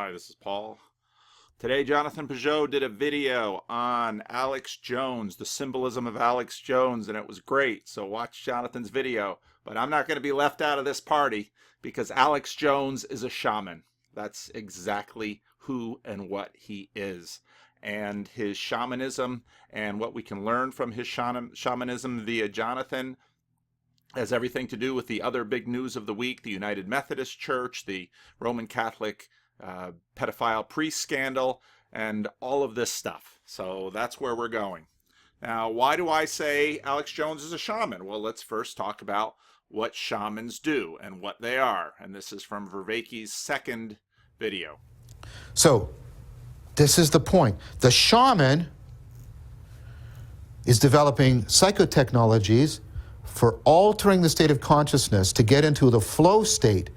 Hi, this is Paul. Today, Jonathan Pageau did a video on Alex Jones, the symbolism of Alex Jones, and it was great. So watch Jonathan's video. But I'm not going to be left out of this party because Alex Jones is a shaman. That's exactly who and what he is. And his shamanism and what we can learn from his shamanism via Jonathan has everything to do with the other big news of the week, the United Methodist Church, the Roman Catholic pedophile priest scandal, and all of this stuff. So that's where we're going. Now, why do I say Alex Jones is a shaman? Well, let's first talk about what shamans do and what they are. And this is from Vervaeke's second video. So, this is the point. The shaman is developing psychotechnologies for altering the state of consciousness to get into the flow state.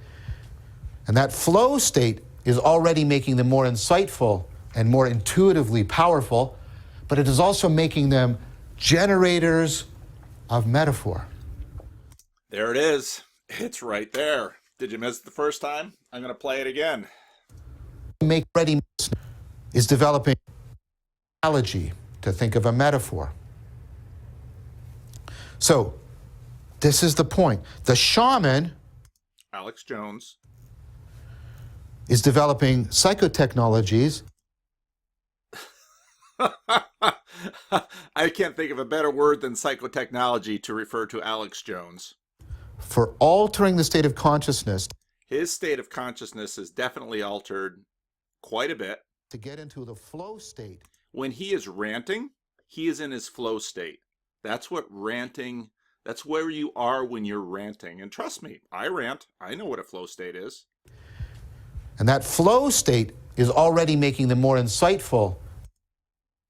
And that flow state is already making them more insightful and more intuitively powerful, but it is also making them generators of metaphor. There it is. It's right there. Did you miss it the first time? I'm going to play it again. Make ready is developing analogy to think of a metaphor. So, this is the point. The shaman, Alex Jones, is developing psychotechnologies. I can't think of a better word than psychotechnology to refer to Alex Jones. For altering the state of consciousness. His state of consciousness is definitely altered quite a bit. To get into the flow state. When he is ranting, he is in his flow state. That's what ranting, that's where you are when you're ranting. And trust me, I rant. I know what a flow state is. And that flow state is already making them more insightful.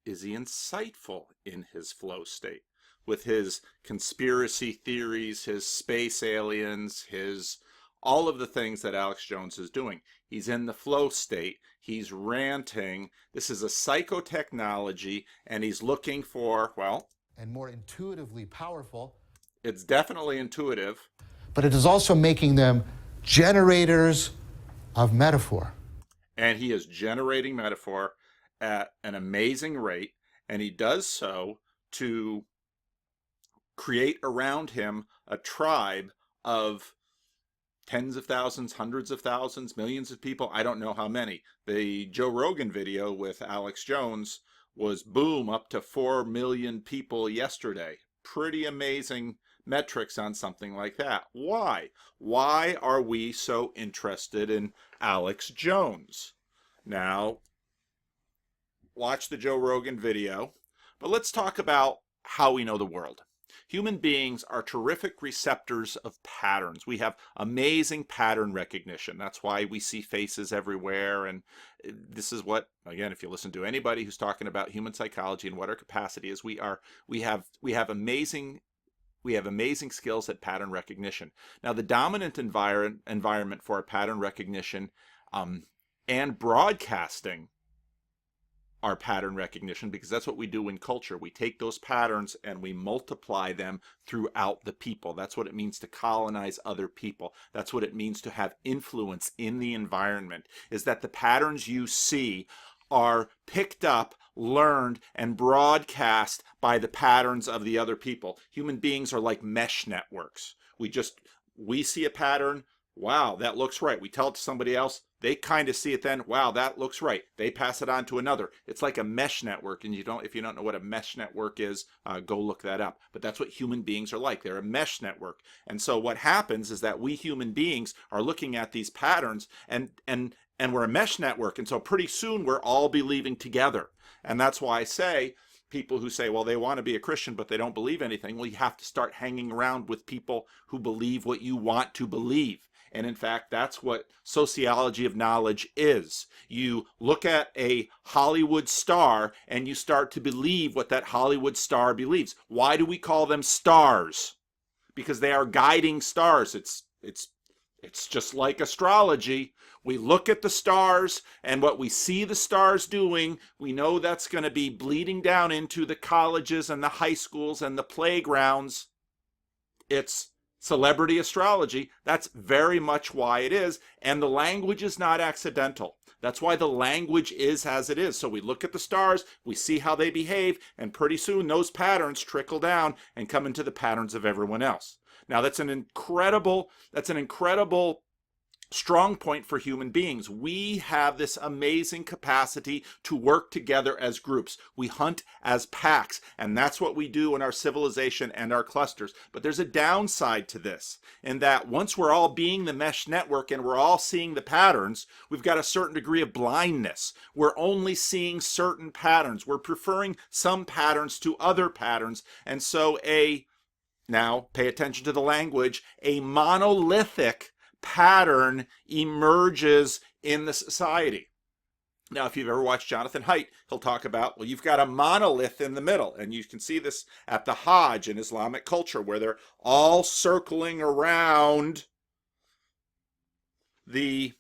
Is he insightful in his flow state? With his conspiracy theories, his space aliens, his all of the things that Alex Jones is doing. He's in the flow state. He's ranting. This is a psychotechnology, and he's looking for, well... and more intuitively powerful. It's definitely intuitive. But it is also making them generators of metaphor. And he is generating metaphor at an amazing rate, and he does so to create around him a tribe of tens of thousands, hundreds of thousands, millions of people. I don't know how many. The Joe Rogan video with Alex Jones was boom, up to 4 million people yesterday. Pretty amazing metrics on something like that. Why? Why are we so interested in Alex Jones? Now, watch the Joe Rogan video, but let's talk about how we know the world. Human beings are terrific receptors of patterns. We have amazing pattern recognition. That's why we see faces everywhere. And this is what, again, if you listen to anybody who's talking about human psychology and what our capacity is, we have amazing skills at pattern recognition. Now, the dominant environment for pattern recognition and broadcasting our pattern recognition, because that's what we do in culture. We take those patterns and we multiply them throughout the people. That's what it means to colonize other people. That's what it means to have influence in the environment, is that the patterns you see are picked up, learned, and broadcast by the patterns of the other people. Human beings are like mesh networks. We see a pattern, wow, that looks right. We tell it to somebody else, they kind of see it then, wow, that looks right. They pass it on to another. It's like a mesh network, and if you don't know what a mesh network is, go look that up. But that's what human beings are like. They're a mesh network. And so what happens is that we human beings are looking at these patterns, and we're a mesh network, and so pretty soon we're all believing together. And that's why I say, people who say, well, they want to be a Christian, but they don't believe anything, well, you have to start hanging around with people who believe what you want to believe. And in fact, that's what sociology of knowledge is. You look at a Hollywood star and you start to believe what that Hollywood star believes. Why do we call them stars? Because they are guiding stars. It's just like astrology. We look at the stars, and what we see the stars doing, we know that's going to be bleeding down into the colleges and the high schools and the playgrounds. It's celebrity astrology. That's very much why it is. And the language is not accidental. That's why the language is as it is. So we look at the stars, we see how they behave, and pretty soon those patterns trickle down and come into the patterns of everyone else. Now that's an incredible strong point for human beings. We have this amazing capacity to work together as groups. We hunt as packs, and that's what we do in our civilization and our clusters. But there's a downside to this, in that once we're all being the mesh network and we're all seeing the patterns, we've got a certain degree of blindness. We're only seeing certain patterns. We're preferring some patterns to other patterns, and so now pay attention to the language, a monolithic pattern emerges in the society. Now, if you've ever watched Jonathan Haidt, he'll talk about, well, you've got a monolith in the middle, and you can see this at the Hajj in Islamic culture, where they're all circling around the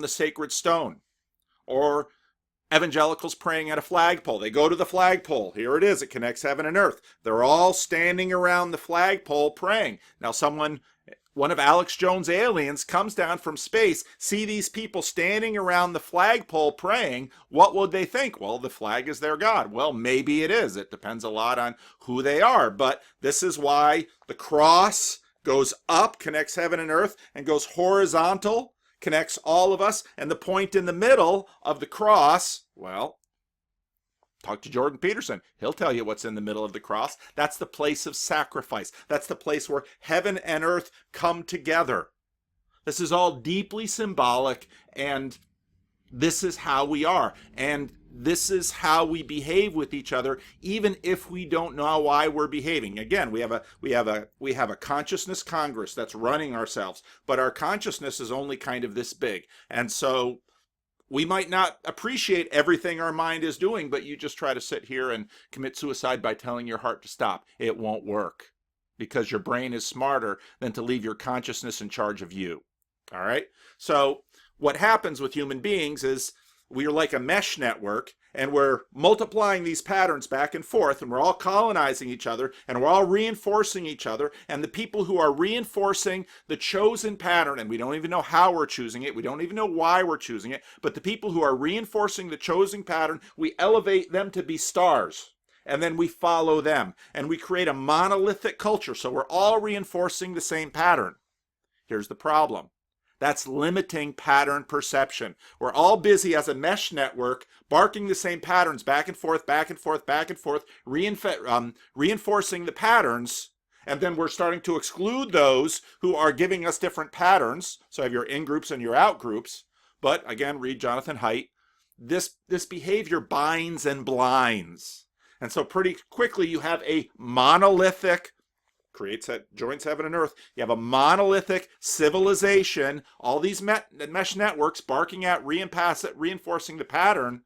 sacred stone. Or evangelicals praying at a flagpole. They go to the flagpole. Here it is. It connects heaven and earth. They're all standing around the flagpole praying. Now, one of Alex Jones' aliens comes down from space, see these people standing around the flagpole praying. What would they think? Well, the flag is their God. Well, maybe it is. It depends a lot on who they are. But this is why the cross goes up, connects heaven and earth, and goes horizontal, connects all of us. And the point in the middle of the cross, well, talk to Jordan Peterson. He'll tell you what's in the middle of the cross. That's the place of sacrifice. That's the place where heaven and earth come together. This is all deeply symbolic, and this is how we are. And this is how we behave with each other, even if we don't know why we're behaving. Again, we have a consciousness Congress that's running ourselves, but our consciousness is only kind of this big. And so we might not appreciate everything our mind is doing, but you just try to sit here and commit suicide by telling your heart to stop. It won't work, because your brain is smarter than to leave your consciousness in charge of you. All right? So what happens with human beings is we are like a mesh network, and we're multiplying these patterns back and forth, and we're all colonizing each other, and we're all reinforcing each other. And the people who are reinforcing the chosen pattern, and we don't even know how we're choosing it, we don't even know why we're choosing it, but the people who are reinforcing the chosen pattern, we elevate them to be stars, and then we follow them, and we create a monolithic culture. So we're all reinforcing the same pattern. Here's the problem. That's limiting pattern perception. We're all busy as a mesh network, barking the same patterns back and forth, back and forth, back and forth, reinforcing the patterns, and then we're starting to exclude those who are giving us different patterns. So you have your in-groups and your out-groups. But again, read Jonathan Haidt. This behavior binds and blinds. And so pretty quickly you have a monolithic, joins heaven and earth. You have a monolithic civilization, all these mesh networks barking at, reinforcing the pattern.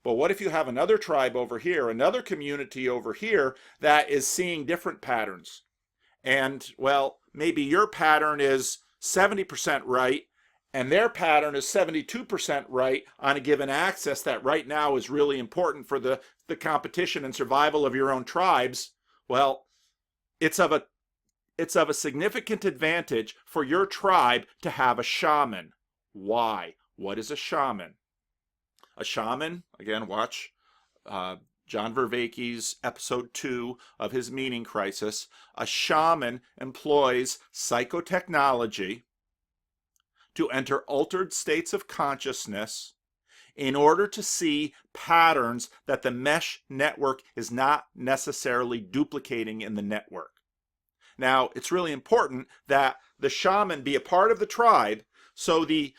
But what if you have another tribe over here, another community over here that is seeing different patterns? And, well, maybe your pattern is 70% right, and their pattern is 72% right on a given axis that right now is really important for the competition and survival of your own tribes. Well, it's of a significant advantage for your tribe to have a shaman. Why? What is a shaman? A shaman, again, watch John Vervaeke's episode 2 of his meaning crisis. A shaman employs psychotechnology to enter altered states of consciousness in order to see patterns that the mesh network is not necessarily duplicating in the network. Now, it's really important that the shaman be a part of the tribe, so the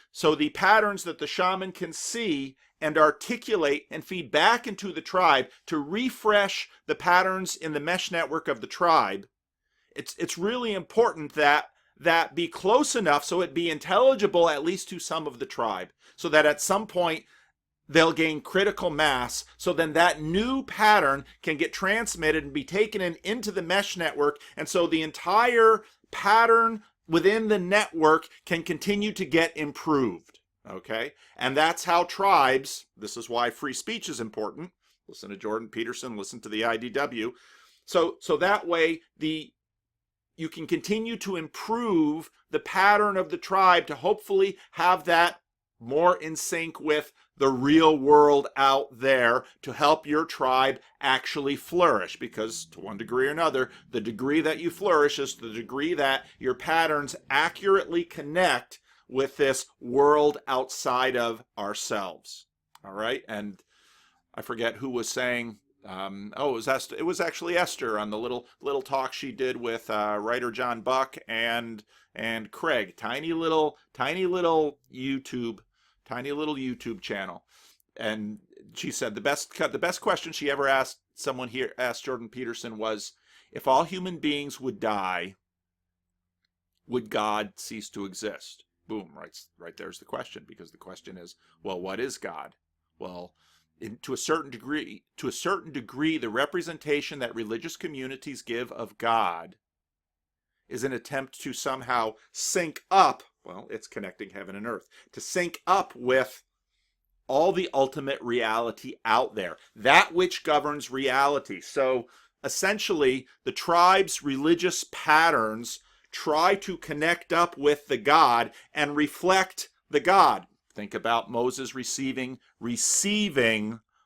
patterns that the shaman can see and articulate and feed back into the tribe to refresh the patterns in the mesh network of the tribe. It's really important that be close enough so it be intelligible at least to some of the tribe, so that at some point they'll gain critical mass, so then that new pattern can get transmitted and be taken into the mesh network, and so the entire pattern within the network can continue to get improved. Okay? And that's how tribes, this is why free speech is important. Listen to Jordan Peterson, listen to the IDW. So that way you can continue to improve the pattern of the tribe to hopefully have that more in sync with the real world out there to help your tribe actually flourish. Because to one degree or another, the degree that you flourish is the degree that your patterns accurately connect with this world outside of ourselves. All right. And I forget who was saying, it was Esther. It was actually Esther on the little talk she did with writer John Buck and Craig. Tiny little YouTube channel. And she said the best question she ever asked Jordan Peterson was, if all human beings would die, would God cease to exist? Boom, right there's the question, because the question is, well, what is God? Well, to a certain degree, the representation that religious communities give of God is an attempt to somehow sync up, well, it's connecting heaven and earth, to sync up with all the ultimate reality out there, that which governs reality. So essentially, the tribe's religious patterns try to connect up with the God and reflect the God. Think about Moses receiving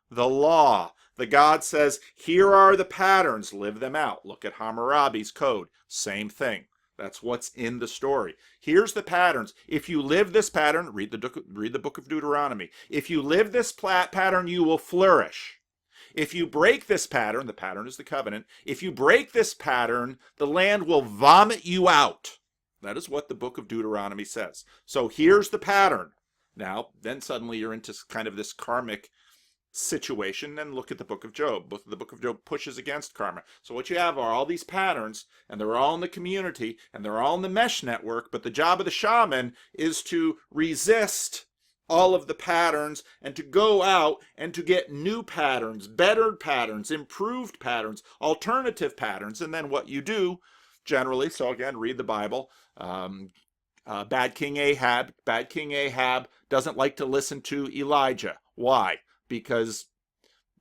the law. The God says, here are the patterns, live them out. Look at Hammurabi's code, same thing. That's what's in the story. Here's the patterns. If you live this pattern, read the book of Deuteronomy. If you live this pattern, you will flourish. If you break this pattern, the pattern is the covenant. If you break this pattern, the land will vomit you out. That is what the book of Deuteronomy says. So here's the pattern. Now, then suddenly you're into kind of this karmic situation, and look at the book of Job. The book of Job pushes against karma. So what you have are all these patterns, and they're all in the community, and they're all in the mesh network, but the job of the shaman is to resist all of the patterns and to go out and to get new patterns, better patterns, improved patterns, alternative patterns. And then what you do generally, so again, read the Bible. Bad King Ahab doesn't like to listen to Elijah. Why? Because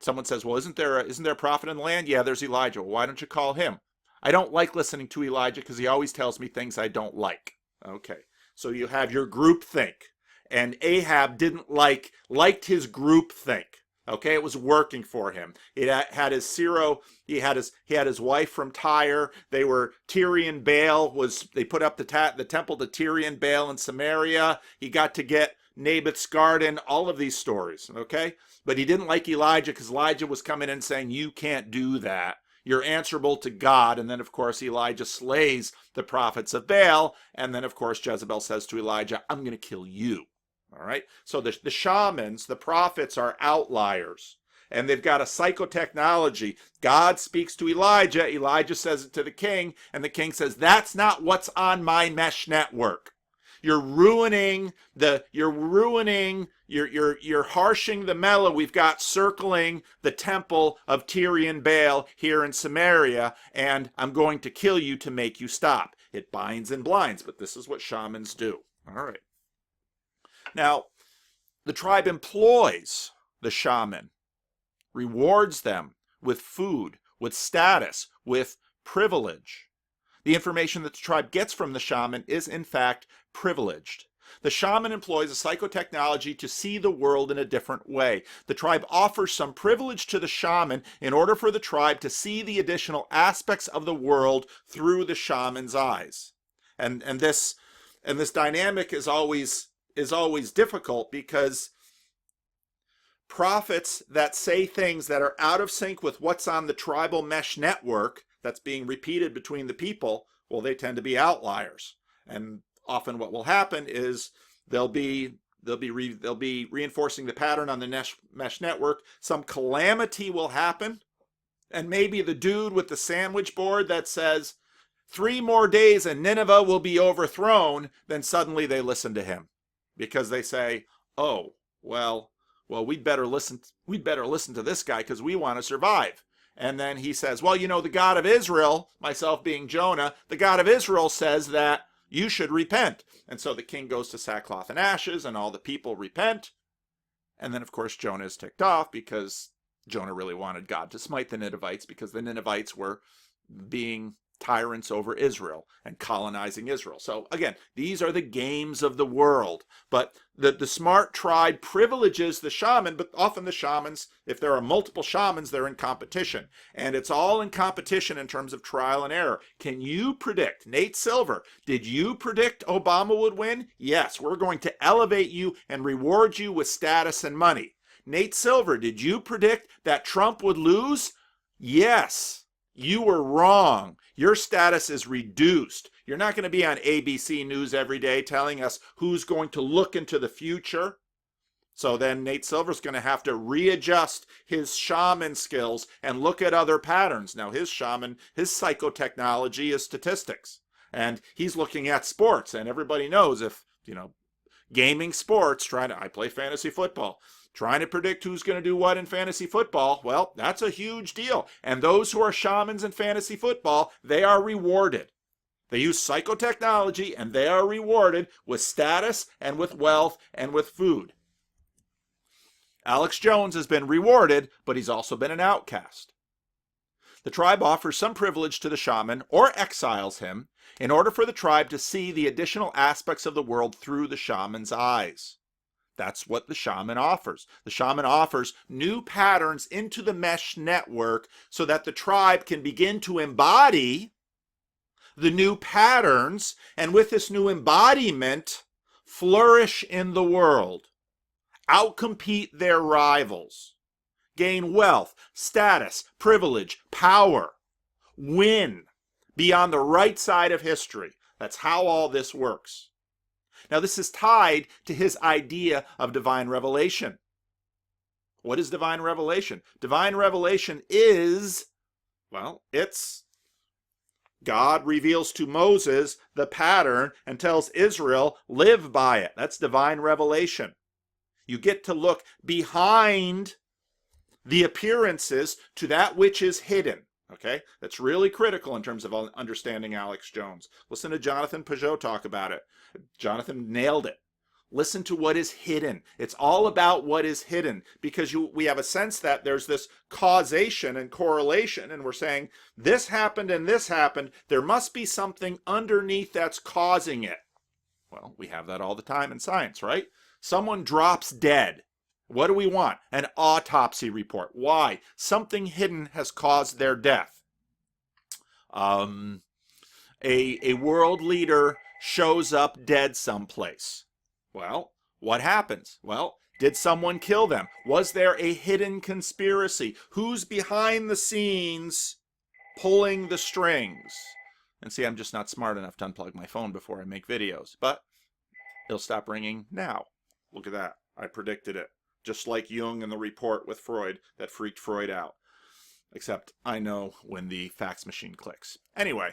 someone says, well, isn't there a prophet in the land? Yeah, there's Elijah. Well, why don't you call him? I don't like listening to Elijah because he always tells me things I don't like. Okay, so you have your group think. And Ahab didn't liked his group think. Okay, it was working for him. He had his wife from Tyre. They were Tyrian Baal they put up the temple to Tyrian Baal in Samaria. He got to get Naboth's garden, all of these stories, okay? But he didn't like Elijah because Elijah was coming in saying, you can't do that. You're answerable to God. And then, of course, Elijah slays the prophets of Baal. And then, of course, Jezebel says to Elijah, I'm going to kill you. All right? So the shamans, the prophets, are outliers. And they've got a psychotechnology. God speaks to Elijah. Elijah says it to the king. And the king says, that's not what's on my mesh network. You're harshing the mellow we've got circling the temple of Tyrian Baal here in Samaria, and I'm going to kill you to make you stop. It binds and blinds, but this is what shamans do. All right. Now, the tribe employs the shaman, rewards them with food, with status, with privilege. The information that the tribe gets from the shaman is, in fact, privileged. The shaman employs a psychotechnology to see the world in a different way. The tribe offers some privilege to the shaman in order for the tribe to see the additional aspects of the world through the shaman's eyes. And this dynamic is always difficult, because prophets that say things that are out of sync with what's on the tribal mesh network that's being repeated between the people, well, they tend to be outliers. And often what will happen is they'll be reinforcing the pattern on the mesh network. Some calamity will happen, and maybe the dude with the sandwich board that says 3 more days and Nineveh will be overthrown, then suddenly they listen to him, because they say, oh, well, we'd better listen to this guy because we want to survive. And then he says, well, the God of Israel, myself being Jonah, the God of Israel says that you should repent. And so the king goes to sackcloth and ashes, and all the people repent. And then, of course, Jonah is ticked off because Jonah really wanted God to smite the Ninevites, because the Ninevites were being tyrants over Israel and colonizing Israel. So again, these are the games of the world. But the smart tribe privileges the shaman, but often the shamans, if there are multiple shamans, they're in competition. And it's all in competition in terms of trial and error. Can you predict, Nate Silver, did you predict Obama would win? Yes, we're going to elevate you and reward you with status and money. Nate Silver, did you predict that Trump would lose? Yes, you were wrong. Your status is reduced. You're not going to be on ABC News every day telling us who's going to look into the future. So then Nate Silver's going to have to readjust his shaman skills and look at other patterns. Now his psychotechnology is statistics. And he's looking at sports. And everybody knows if, gaming sports, I play fantasy football. Trying to predict who's going to do what in fantasy football, well, that's a huge deal. And those who are shamans in fantasy football, they are rewarded. They use psychotechnology and they are rewarded with status and with wealth and with food. Alex Jones has been rewarded, but he's also been an outcast. The tribe offers some privilege to the shaman or exiles him in order for the tribe to see the additional aspects of the world through the shaman's eyes. That's what the shaman offers. The shaman offers new patterns into the mesh network so that the tribe can begin to embody the new patterns, and with this new embodiment, flourish in the world, outcompete their rivals, gain wealth, status, privilege, power, win, be on the right side of history. That's how all this works. Now, this is tied to his idea of divine revelation. What is divine revelation? Divine revelation is, it's God reveals to Moses the pattern and tells Israel, live by it. That's divine revelation. You get to look behind the appearances to that which is hidden. Okay, that's really critical in terms of understanding Alex Jones. Listen to Jonathan Pageau talk about it. Jonathan nailed it. Listen to what is hidden. It's all about what is hidden, because we have a sense that there's this causation and correlation, and we're saying this happened and this happened. There must be something underneath that's causing it. Well, we have that all the time in science, right? Someone drops dead. What do we want? An autopsy report. Why? Something hidden has caused their death. A world leader shows up dead someplace. Well, what happens? Well, did someone kill them? Was there a hidden conspiracy? Who's behind the scenes pulling the strings? And see, I'm just not smart enough to unplug my phone before I make videos, but it'll stop ringing now. Look at that. I predicted it. Just like Jung and the report with Freud that freaked Freud out. Except I know when the fax machine clicks. Anyway,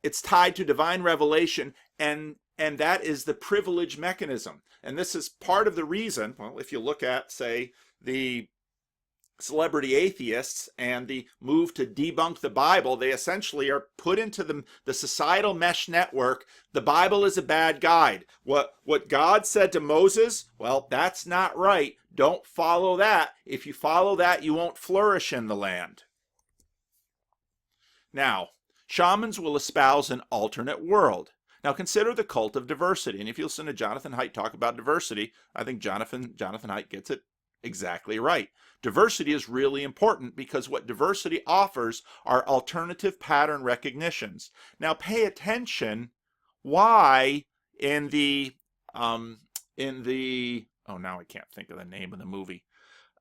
it's tied to divine revelation, and that is the privilege mechanism. And this is part of the reason, well, if you look at, say, the celebrity atheists and the move to debunk the Bible, they essentially are put into the societal mesh network. The Bible is a bad guide. What God said to Moses, well, that's not right. Don't follow that. If you follow that, you won't flourish in the land. Now, shamans will espouse an alternate world. Now consider the cult of diversity. And if you listen to Jonathan Haidt talk about diversity, I think Jonathan Haidt gets it exactly right. Diversity is really important because what diversity offers are alternative pattern recognitions. Now pay attention why in the now I can't think of the name of the movie.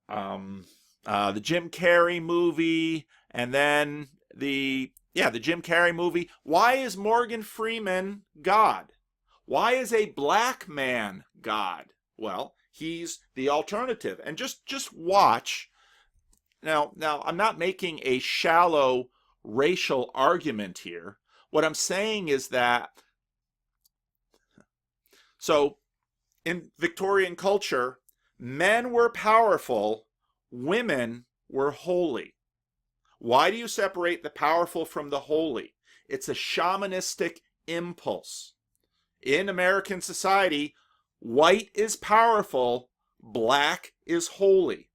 The Jim Carrey movie, and then the Jim Carrey movie. Why is Morgan Freeman God? Why is a black man God? Well, he's the alternative. And just watch. Now I'm not making a shallow racial argument here. What I'm saying is that, so in Victorian culture, men were powerful, women were holy. Why do you separate the powerful from the holy? It's a shamanistic impulse. In American society, white is powerful, black is holy.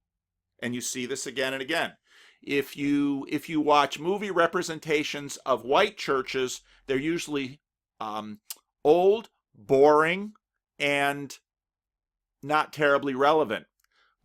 And you see this again and again. if you watch movie representations of white churches, they're usually old, boring, and not terribly relevant.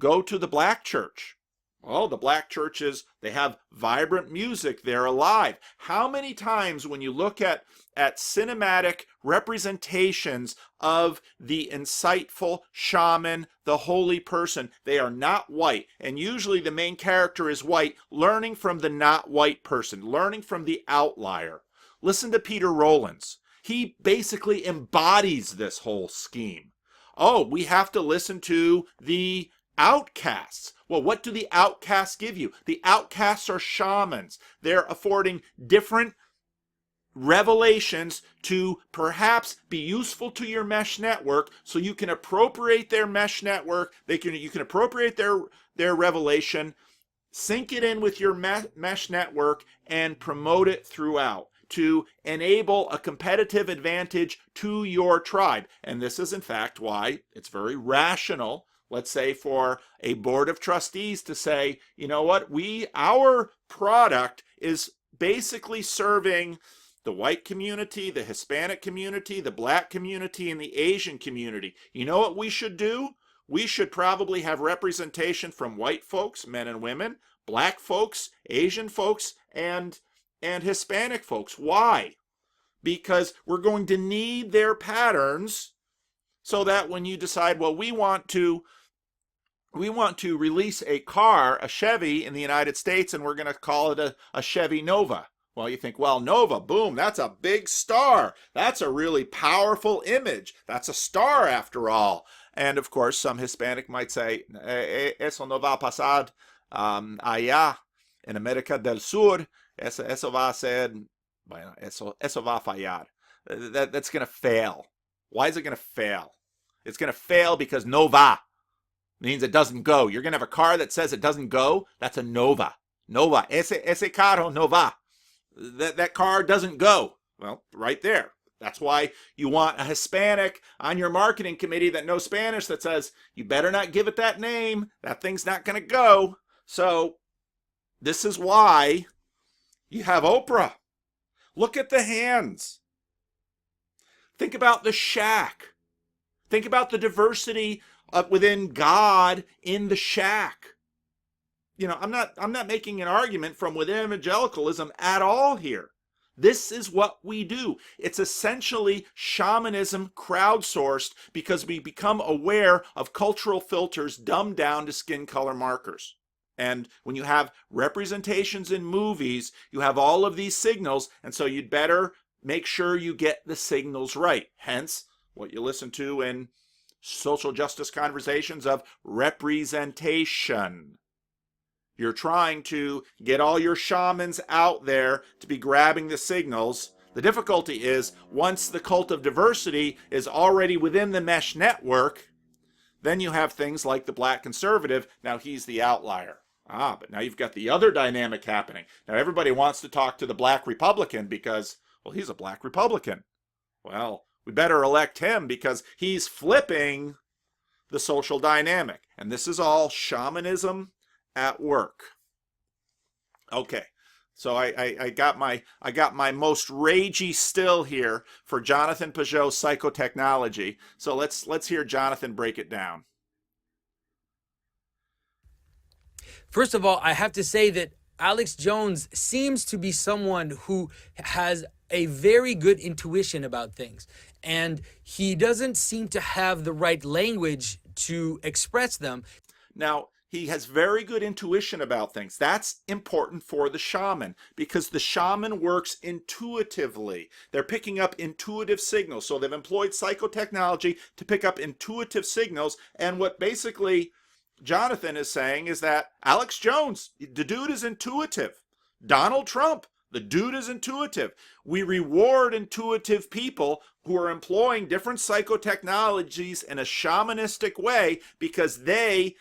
Go to the black church. Well, the black churches, they have vibrant music. They're alive. How many times when you look at cinematic representations of the insightful shaman, the holy person, they are not white. And usually the main character is white, learning from the not white person, learning from the outlier. Listen to Peter Rollins. He basically embodies this whole scheme. Oh, we have to listen to the outcasts. Well, what do the outcasts give you? The outcasts are shamans. They're affording different revelations to perhaps be useful to your mesh network, so you can appropriate their mesh network. You can appropriate their revelation, sync it in with your mesh network, and promote it throughout to enable a competitive advantage to your tribe. And this is in fact why it's very rational, let's say, for a board of trustees to say, you know what, our product is basically serving the white community, the Hispanic community, the black community, and the Asian community. You know what we should do? We should probably have representation from white folks, men and women, black folks, Asian folks, and Hispanic folks. Why? Because we're going to need their patterns so that when you decide, well, we want to release a car, a Chevy in the United States, and we're going to call it a Chevy Nova. Well, you think, well, Nova, boom, that's a big star. That's a really powerful image. That's a star after all. And of course, some Hispanic might say, eso no va a pasar allá en América del Sur. Eso va a ser, bueno, eso va a fallar. That's going to fail. Why is it going to fail? It's going to fail because no va means it doesn't go. You're going to have a car that says it doesn't go. That's a nova. Nova. Ese carro no va. That car doesn't go. Well, right there. That's why you want a Hispanic on your marketing committee that knows Spanish that says, you better not give it that name. That thing's not going to go. So this is why you have Oprah. Look at the hands. Think about the shack. Think about the diversity within God in the shack. You know, I'm not making an argument from within evangelicalism at all here. This is what we do. It's essentially shamanism crowdsourced because we become aware of cultural filters dumbed down to skin color markers. And when you have representations in movies, you have all of these signals, and so you'd better make sure you get the signals right. Hence, what you listen to in social justice conversations of representation. You're trying to get all your shamans out there to be grabbing the signals. The difficulty is, once the cult of diversity is already within the mesh network, then you have things like the black conservative. Now he's the outlier. But now you've got the other dynamic happening. Now everybody wants to talk to the black Republican because, well, he's a black Republican. Well, we better elect him because he's flipping the social dynamic. And this is all shamanism at work. Okay, so I got my most ragey still here for Jonathan Pageau's psychotechnology. So let's hear Jonathan break it down. First of all, I have to say that Alex Jones seems to be someone who has a very good intuition about things, and he doesn't seem to have the right language to express them. Now, he has very good intuition about things. That's important for the shaman because the shaman works intuitively. They're picking up intuitive signals. So they've employed psychotechnology to pick up intuitive signals. And what basically Jonathan is saying is that Alex Jones, the dude is intuitive. Donald Trump, the dude is intuitive. We reward intuitive people who are employing different psychotechnologies in a shamanistic way because they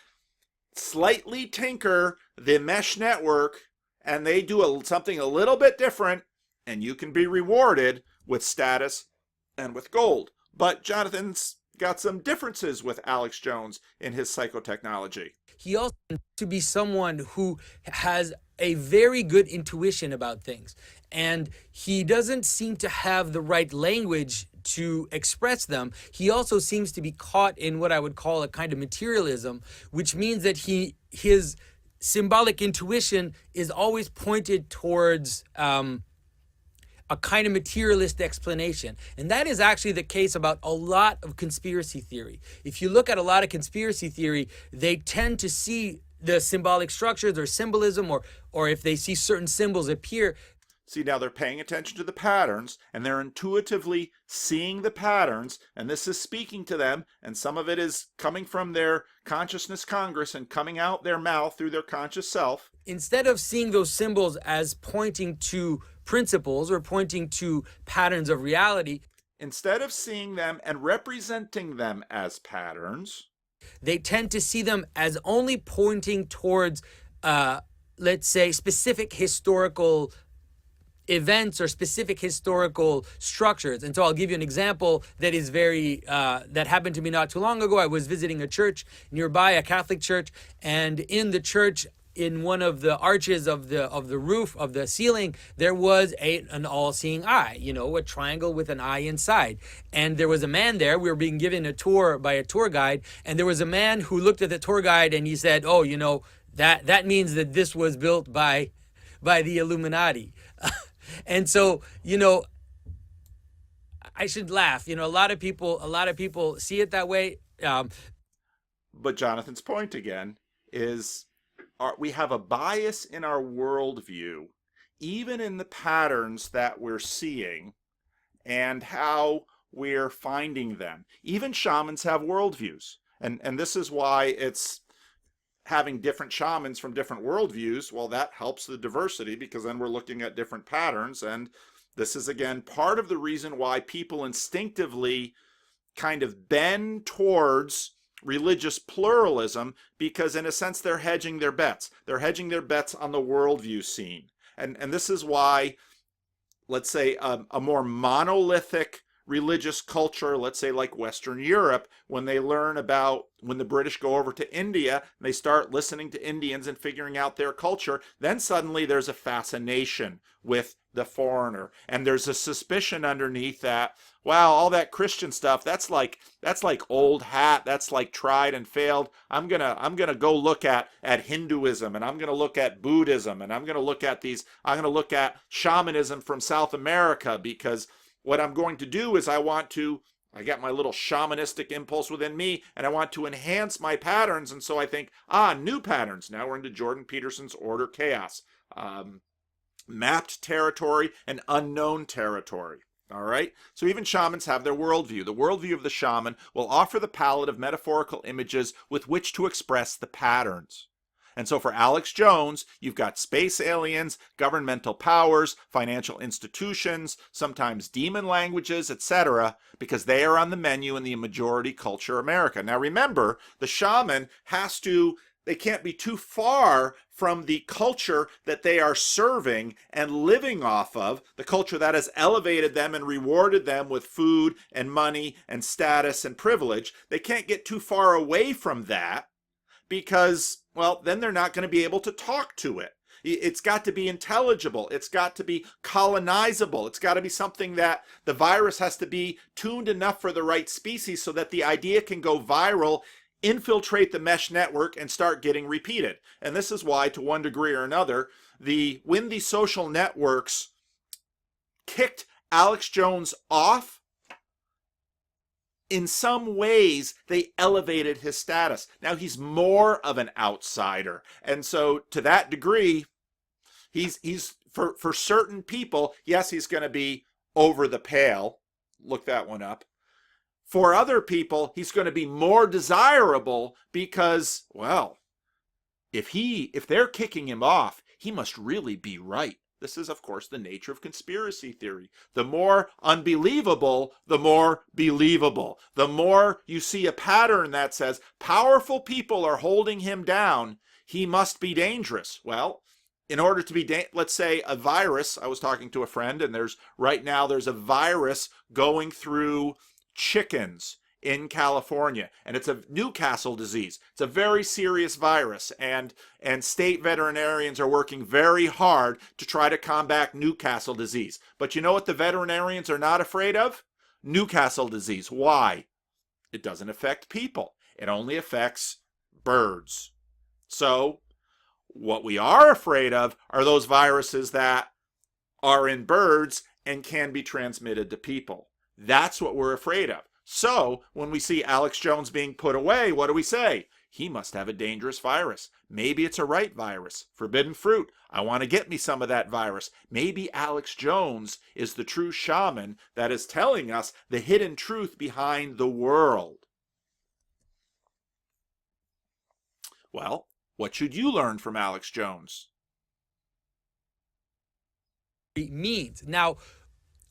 slightly tinker the mesh network and they do something a little bit different, and you can be rewarded with status and with gold. But Jonathan's got some differences with Alex Jones in his psychotechnology. He also tends to be someone who has a very good intuition about things, and he doesn't seem to have the right language to express them. He also seems to be caught in what I would call a kind of materialism, which means that his symbolic intuition is always pointed towards a kind of materialist explanation. And that is actually the case about a lot of conspiracy theory. If you look at a lot of conspiracy theory, they tend to see the symbolic structures or symbolism, or if they see certain symbols appear. See, now they're paying attention to the patterns, and they're intuitively seeing the patterns, and this is speaking to them, and some of it is coming from their consciousness congress and coming out their mouth through their conscious self. Instead of seeing those symbols as pointing to principles or pointing to patterns of reality, instead of seeing them and representing them as patterns, they tend to see them as only pointing towards, let's say, specific historical events or specific historical structures. And so I'll give you an example that is that happened to me not too long ago. I was visiting a church nearby, a Catholic church, and in the church, in one of the arches of the roof of the ceiling, there was an all-seeing eye, a triangle with an eye inside. And there was a man there. We were being given a tour by a tour guide, and there was a man who looked at the tour guide and he said, "Oh, that means that this was built by the Illuminati." And so, I should laugh. A lot of people see it that way. But Jonathan's point again is, we have a bias in our worldview, even in the patterns that we're seeing and how we're finding them. Even shamans have worldviews. And this is why it's having different shamans from different worldviews. Well, that helps the diversity, because then we're looking at different patterns. And this is, again, part of the reason why people instinctively kind of bend towards religious pluralism, because in a sense they're hedging their bets. They're hedging their bets on the worldview scene. And this is why, let's say, a more monolithic religious culture, let's say like Western Europe, when the British go over to India and they start listening to Indians and figuring out their culture, then suddenly there's a fascination with the foreigner. And there's a suspicion underneath that, wow, all that Christian stuff, that's like old hat, that's like tried and failed. I'm gonna go look at Hinduism, and I'm gonna look at Buddhism, and I'm gonna look at shamanism from South America, because what I'm going to do is I got my little shamanistic impulse within me, and I want to enhance my patterns. And so I think, new patterns. Now we're into Jordan Peterson's order chaos. Mapped territory and unknown territory. All right? So even shamans have their worldview. The worldview of the shaman will offer the palette of metaphorical images with which to express the patterns. And so for Alex Jones, you've got space aliens, governmental powers, financial institutions, sometimes demon languages, etc., because they are on the menu in the majority culture America. Now remember, the shaman they can't be too far from the culture that they are serving and living off of, the culture that has elevated them and rewarded them with food and money and status and privilege. They can't get too far away from that, because, well, then they're not going to be able to talk to it. It's got to be intelligible. It's got to be colonizable. It's got to be something that the virus has to be tuned enough for the right species so that the idea can go viral, infiltrate the mesh network, and start getting repeated. And this is why, to one degree or another, when the social networks kicked Alex Jones off, in some ways, they elevated his status. Now he's more of an outsider. And so to that degree, he's for certain people, yes, he's going to be over the pale. Look that one up. For other people, he's going to be more desirable because, well, if they're kicking him off, he must really be right. This is, of course, the nature of conspiracy theory. The more unbelievable, the more believable. The more you see a pattern that says powerful people are holding him down, he must be dangerous. Well, in order to be, let's say a virus, I was talking to a friend, and there's a virus going through chickens in California, and it's a Newcastle disease. It's a very serious virus, and state veterinarians are working very hard to try to combat Newcastle disease. But you know what the veterinarians are not afraid of? Newcastle disease. Why? It doesn't affect people. It only affects birds. So what we are afraid of are those viruses that are in birds and can be transmitted to people. That's what we're afraid of. So when we see Alex Jones being put away, what do we say? He must have a dangerous virus. Maybe it's a right virus. Forbidden fruit. I want to get me some of that virus. Maybe Alex Jones is the true shaman that is telling us the hidden truth behind the world. Well, what should you learn from Alex Jones? Means. Now,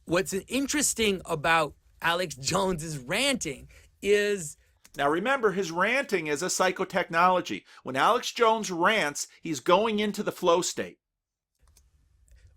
what's interesting about Alex Jones's ranting is... Now remember, his ranting is a psychotechnology. When Alex Jones rants, he's going into the flow state.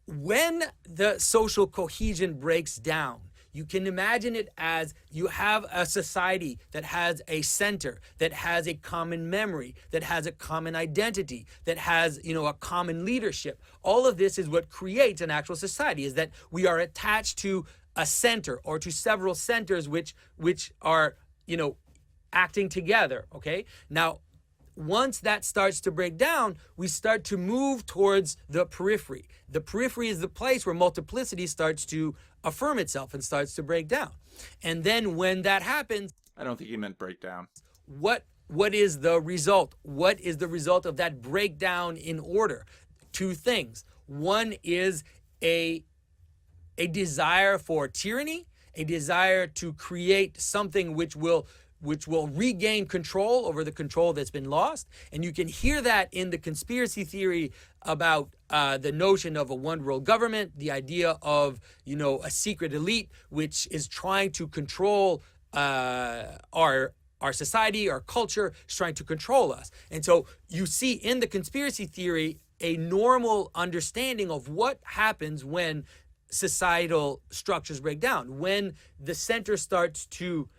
When the social cohesion breaks down, you can imagine it as you have a society that has a center, that has a common memory, that has a common identity, that has, a common leadership. All of this is what creates an actual society, is that we are attached to a center or to several centers which are, acting together, okay? Now, once that starts to break down, we start to move towards the periphery. The periphery is the place where multiplicity starts to affirm itself and starts to break down. And then when that happens... I don't think he meant breakdown. What is the result? What is the result of that breakdown in order? Two things. One is a desire for tyranny, a desire to create something which will regain control over the control that's been lost. And you can hear that in the conspiracy theory about the notion of a one world government, the idea of, a secret elite which is trying to control our society, our culture, is trying to control us. And so you see in the conspiracy theory a normal understanding of what happens when societal structures break down. When the center starts to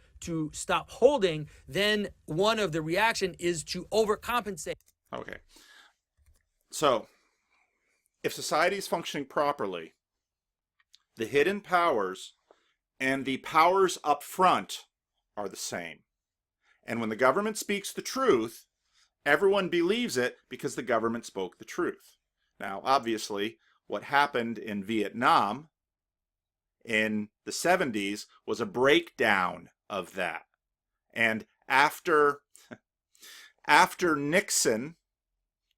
stop holding, then one of the reaction is to overcompensate. Okay. So, if society is functioning properly, the hidden powers and the powers up front are the same. And when the government speaks the truth, everyone believes it because the government spoke the truth. Now, obviously, what happened in Vietnam in the 70s was a breakdown of that. And after Nixon,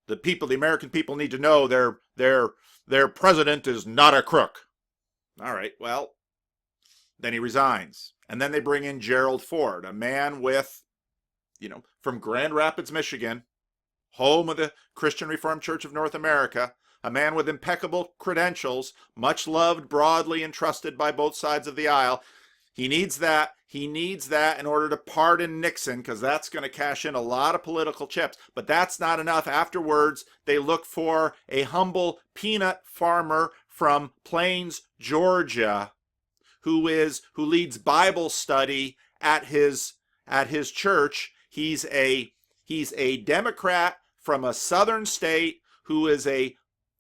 the American people need to know their president is not a crook. All right, well, then he resigns. And then they bring in Gerald Ford, a man with, from Grand Rapids, Michigan, home of the Christian Reformed Church of North America, a man with impeccable credentials, much loved broadly and trusted by both sides of the aisle. He needs that. He needs that in order to pardon Nixon, because that's going to cash in a lot of political chips. But that's not enough. Afterwards, they look for a humble peanut farmer from Plains, Georgia, who leads Bible study at his church. He's a Democrat from a southern state who is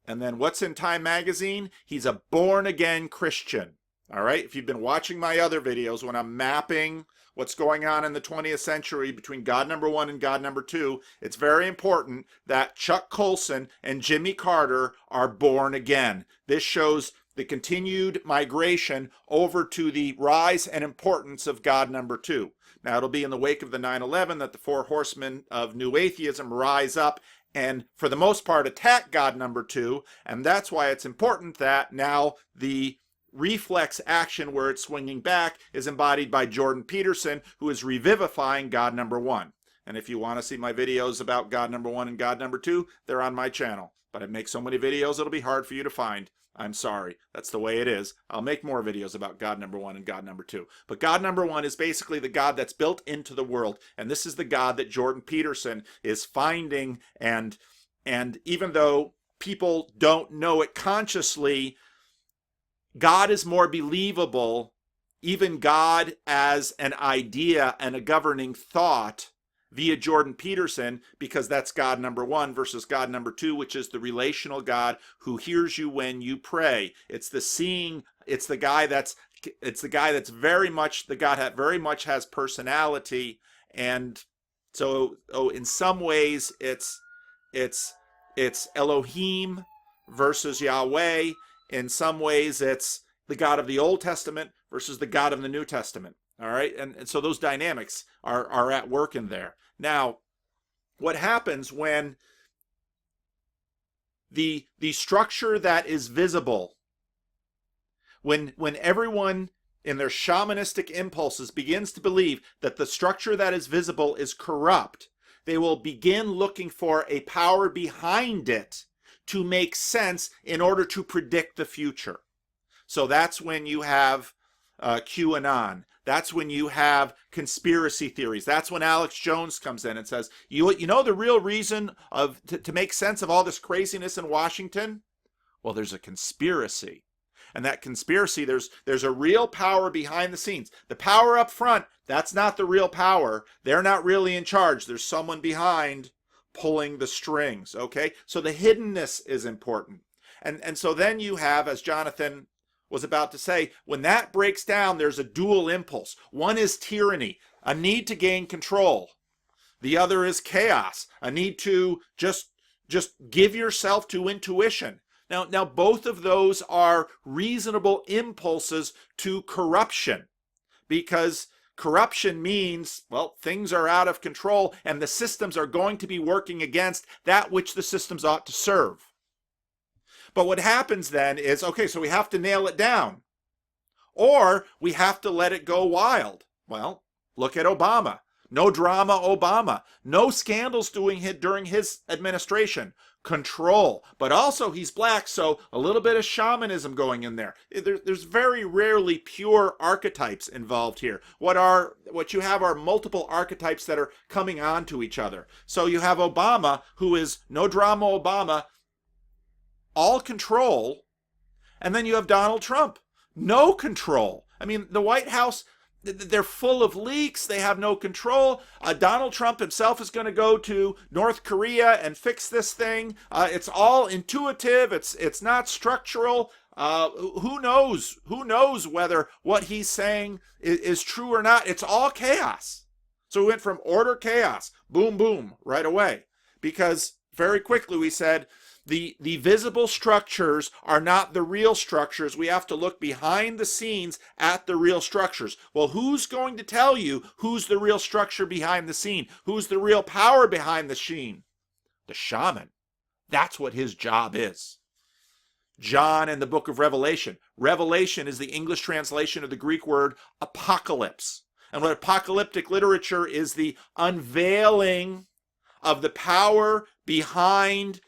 and then what's in Time magazine? He's a born-again Christian. All right, if you've been watching my other videos, when I'm mapping what's going on in the 20th century between God number 1 and God number 2, it's very important that Chuck Colson and Jimmy Carter are born again. This shows the continued migration over to the rise and importance of God number 2. Now, it'll be in the wake of the 9/11 that the four horsemen of new atheism rise up and, for the most part, attack God number 2. And that's why it's important that now the reflex action where it's swinging back is embodied by Jordan Peterson, who is revivifying God number 1. And if you want to see my videos about God number 1 and God number 2, they're on my channel. But I make so many videos, it'll be hard for you to find. I'm sorry. That's the way it is. I'll make more videos about God number 1 and God number 2. But God number 1 is basically the God that's built into the world. And this is the God that Jordan Peterson is finding. And even though people don't know it consciously, God is more believable even God as an idea and a governing thought via Jordan Peterson, because that's God number one versus God number two, which is the relational God who hears you when you pray. It's the seeing, it's the guy that's very much, the God that very much has personality. And so in some ways it's Elohim versus Yahweh. In some ways it's the God of the Old Testament versus the God of the New Testament. All right, and so those dynamics are at work in there. Now, what happens when the structure that is visible, when everyone in their shamanistic impulses begins to believe that the structure that is visible is corrupt, they will begin looking for a power behind it to make sense in order to predict the future. So that's when you have QAnon. That's when you have conspiracy theories. That's when Alex Jones comes in and says, you know the real reason to make sense of all this craziness in Washington? Well, there's a conspiracy. And that conspiracy, there's a real power behind the scenes. The power up front, that's not the real power. They're not really in charge. There's someone behind pulling the strings, okay? So the hiddenness is important. And so then you have, as Jonathan was about to say, when that breaks down, there's a dual impulse. One is tyranny, a need to gain control. The other is chaos, a need to just give yourself to intuition. Now both of those are reasonable impulses to corruption, because corruption means, well, things are out of control and the systems are going to be working against that which the systems ought to serve. But what happens then is, okay, so we have to nail it down, or we have to let it go wild. Well, look at Obama. No drama Obama. No scandals during his administration. Control. But also he's black, so a little bit of shamanism going in there. There's very rarely pure archetypes involved here. What you have are multiple archetypes that are coming on to each other. So you have Obama, who is no drama Obama, all control, and then you have Donald Trump, no control. I mean, the White House, they're full of leaks. They have no control. Donald Trump himself is going to go to North Korea and fix this thing. It's all intuitive. It's not structural. Who knows? Who knows whether what he's saying is true or not? It's all chaos. So we went from order, chaos, boom, boom, right away. Because very quickly we said, the visible structures are not the real structures. We have to look behind the scenes at the real structures. Well, who's going to tell you who's the real structure behind the scene? Who's the real power behind the scene? The shaman. That's what his job is. John in the book of Revelation. Revelation is the English translation of the Greek word apocalypse. And what apocalyptic literature is the unveiling of the power behind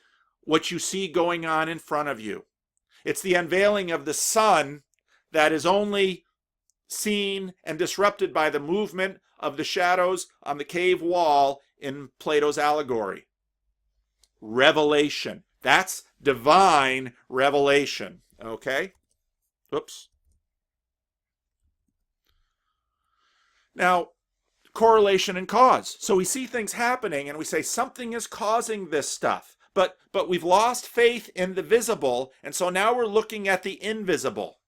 what you see going on in front of you. It's the unveiling of the sun that is only seen and disrupted by the movement of the shadows on the cave wall in Plato's allegory. Revelation. That's divine revelation. Okay? Oops. Now, correlation and cause. So we see things happening and we say something is causing this stuff. But we've lost faith in the visible, and so now we're looking at the invisible.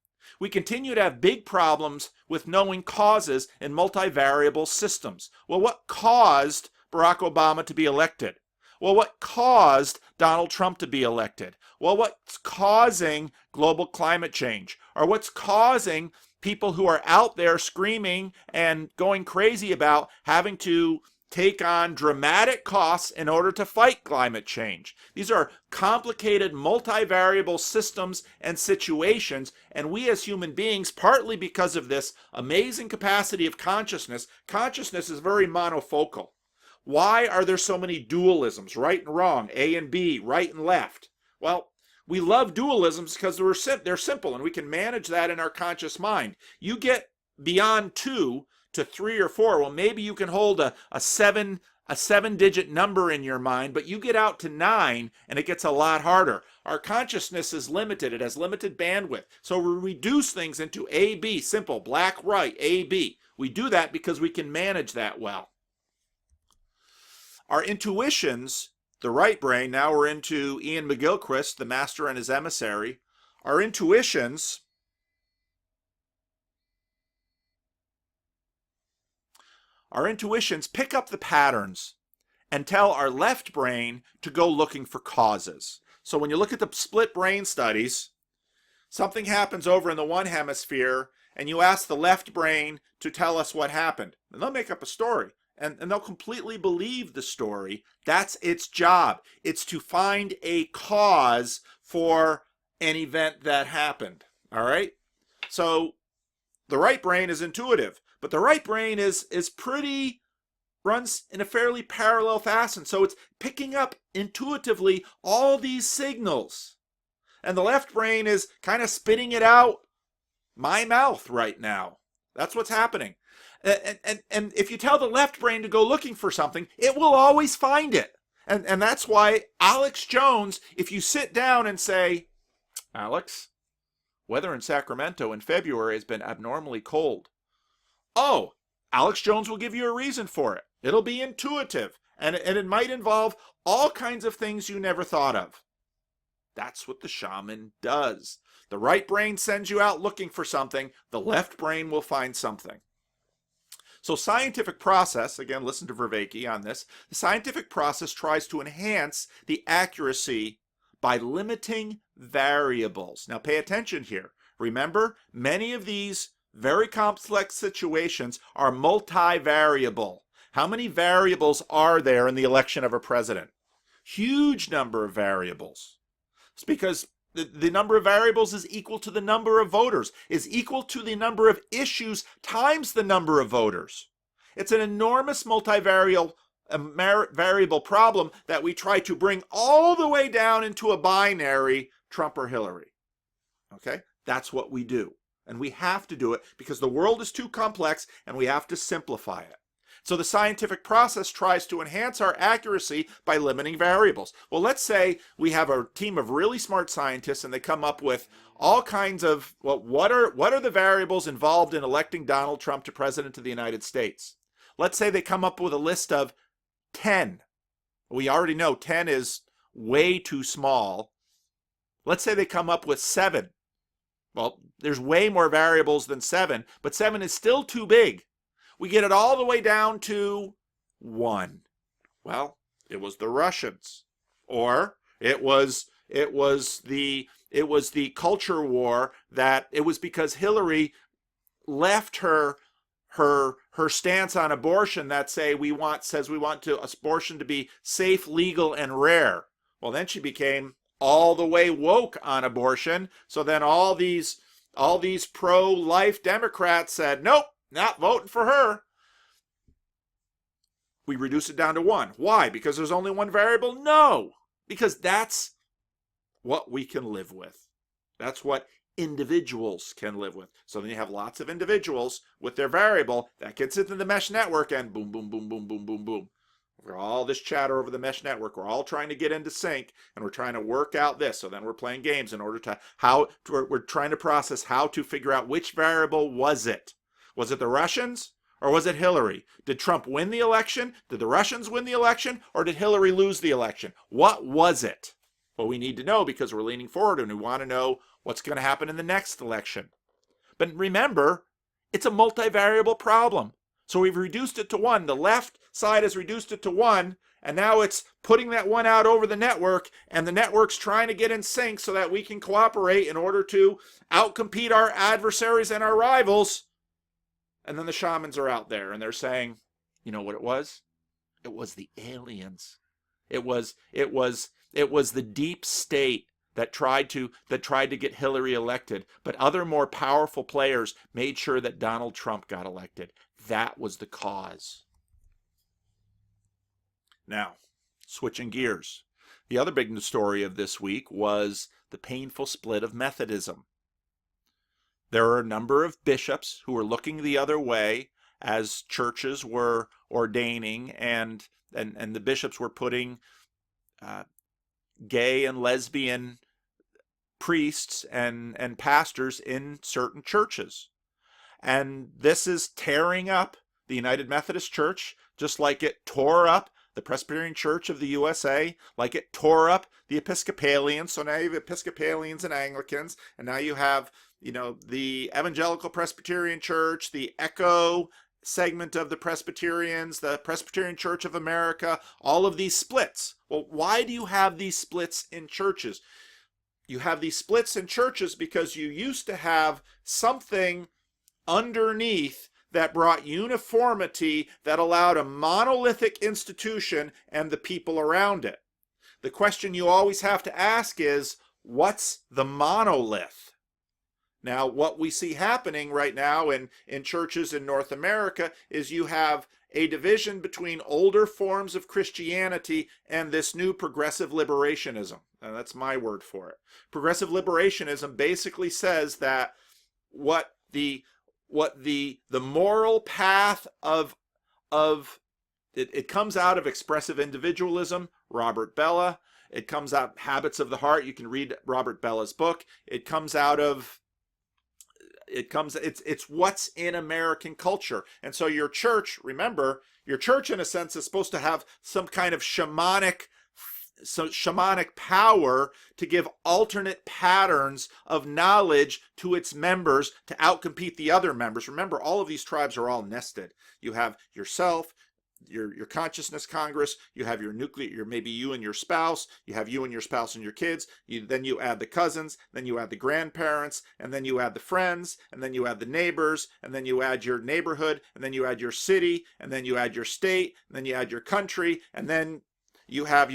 We continue to have big problems with knowing causes in multivariable systems. Well, what caused Barack Obama to be elected? Well, what caused Donald Trump to be elected? Well, what's causing global climate change? Or what's causing people who are out there screaming and going crazy about having to take on dramatic costs in order to fight climate change? These are complicated, multivariable systems and situations, and we as human beings, partly because of this amazing capacity of consciousness is very monofocal. Why are there so many dualisms, right and wrong, A and B, right and left? Well, we love dualisms because they're simple, and we can manage that in our conscious mind. You get beyond 2 to 3 or 4, well, maybe you can hold a 7 a 7-digit number in your mind, but you get out to 9 and it gets a lot harder. Our consciousness is limited. It has limited bandwidth. So we reduce things into A, B, simple, black, white, A, B. We do that because we can manage that well. Our intuitions, the right brain, now we're into Ian McGilchrist, the master and his emissary. Our intuitions pick up the patterns and tell our left brain to go looking for causes. So when you look at the split brain studies, something happens over in the one hemisphere and you ask the left brain to tell us what happened. And they'll make up a story and they'll completely believe the story. That's its job. It's to find a cause for an event that happened. All right? So the right brain is intuitive. But the right brain runs in a fairly parallel fashion. So it's picking up intuitively all these signals. And the left brain is kind of spitting it out my mouth right now. That's what's happening. And if you tell the left brain to go looking for something, it will always find it. And that's why Alex Jones, if you sit down and say, Alex, weather in Sacramento in February has been abnormally cold. Oh, Alex Jones will give you a reason for it. It'll be intuitive, and it might involve all kinds of things you never thought of. That's what the shaman does. The right brain sends you out looking for something. The left brain will find something. So scientific process, again, listen to Vervaeke on this. The scientific process tries to enhance the accuracy by limiting variables. Now pay attention here. Remember, many of these very complex situations are multivariable. How many variables are there in the election of a president? Huge number of variables. It's because the number of variables is equal to the number of voters, is equal to the number of issues times the number of voters. It's an enormous multivariable variable problem that we try to bring all the way down into a binary, Trump or Hillary. Okay? That's what we do. And we have to do it because the world is too complex and we have to simplify it. So the scientific process tries to enhance our accuracy by limiting variables. Well, let's say we have a team of really smart scientists and they come up with all kinds of, well, what are the variables involved in electing Donald Trump to president of the United States? Let's say they come up with a list of 10. We already know 10 is way too small. Let's say they come up with 7. Well, there's way more variables than 7, but 7 is still too big. We get it all the way down to 1. Well, it was the Russians, or it was the culture war, that it was because Hillary left her stance on abortion that says we want abortion to be safe, legal, and rare. Well, then she became all the way woke on abortion. So then all these pro-life Democrats said, nope, not voting for her. We reduce it down to 1. Why? Because there's only one variable? No, because that's what we can live with. That's what individuals can live with. So then you have lots of individuals with their variable that gets into the mesh network and boom, boom, boom, boom, boom, boom, boom. We're all this chatter over the mesh network. We're all trying to get into sync and we're trying to work out this. So then we're playing games in order to we're trying to process how to figure out which variable was it. Was it the Russians or was it Hillary? Did Trump win the election? Did the Russians win the election? Or did Hillary lose the election? What was it? Well, we need to know because we're leaning forward and we want to know what's going to happen in the next election. But remember, it's a multivariable problem. So we've reduced it to 1. The left side has reduced it to 1, and now it's putting that 1 out over the network, and the network's trying to get in sync so that we can cooperate in order to outcompete our adversaries and our rivals. And then the shamans are out there, and they're saying, you know what it was? It was the aliens. It was the deep state that tried to get Hillary elected, but other more powerful players made sure that Donald Trump got elected. That was the cause. Now, switching gears. The other big story of this week was the painful split of Methodism. There are a number of bishops who were looking the other way as churches were ordaining and and the bishops were putting gay and lesbian priests and pastors in certain churches. And this is tearing up the United Methodist Church, just like it tore up the Presbyterian Church of the USA, like it tore up the Episcopalians. So now you have Episcopalians and Anglicans, and now you have, the Evangelical Presbyterian Church, the Echo segment of the Presbyterians, the Presbyterian Church of America, all of these splits. Well, why do you have these splits in churches? You have these splits in churches because you used to have something underneath that brought uniformity, that allowed a monolithic institution and the people around it. The question you always have to ask is, what's the monolith? Now, what we see happening right now in churches in North America is you have a division between older forms of Christianity and this new progressive liberationism. And that's my word for it. Progressive liberationism basically says that what the moral path of it comes out of expressive individualism, Robert Bella. It comes out habits of the heart. You can read Robert Bella's book. It's what's in American culture. And so your church, remember, your church in a sense is supposed to have some kind of shamanic power to give alternate patterns of knowledge to its members to outcompete the other members. Remember, all of these tribes are all nested. You have yourself, your consciousness congress, you have your nuclear, maybe you and your spouse, you have you and your spouse and your kids, then you add the cousins, then you add the grandparents, and then you add the friends, and then you add the neighbors, and then you add your neighborhood, and then you add your city, and then you add your state, and then you add your country, and then you have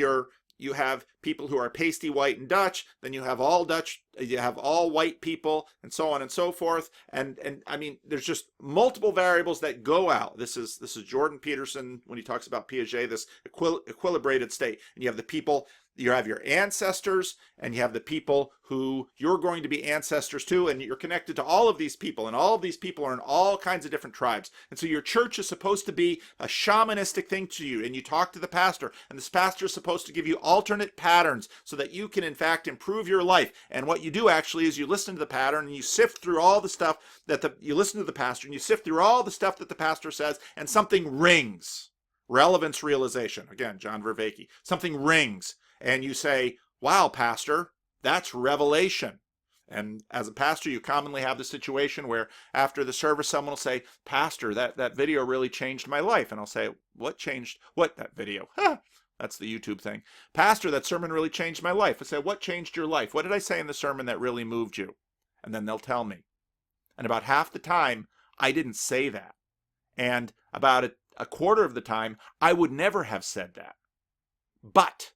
people who are pasty white and Dutch, then you have all Dutch, you have all white people, and so on and so forth. And I mean, there's just multiple variables that go out. This is Jordan Peterson when he talks about Pageau, this equilibrated state. And you have the people, you have your ancestors, and you have the people who you're going to be ancestors to, and you're connected to all of these people, and all of these people are in all kinds of different tribes. And so your church is supposed to be a shamanistic thing to you, and you talk to the pastor, and this pastor is supposed to give you alternate patterns so that you can in fact improve your life. And what you do actually is you listen to the pattern and you sift through all the stuff you listen to the pastor and you sift through all the stuff that the pastor says, and something rings. Relevance realization. Again, John Vervaeke. Something rings. And you say, wow, pastor, that's revelation. And as a pastor, you commonly have the situation where after the service, someone will say, pastor, that video really changed my life. And I'll say, what changed? What, that video? That's the YouTube thing. Pastor, that sermon really changed my life. I say, what changed your life? What did I say in the sermon that really moved you? And then they'll tell me. And about half the time, I didn't say that. And about a quarter of the time, I would never have said that. But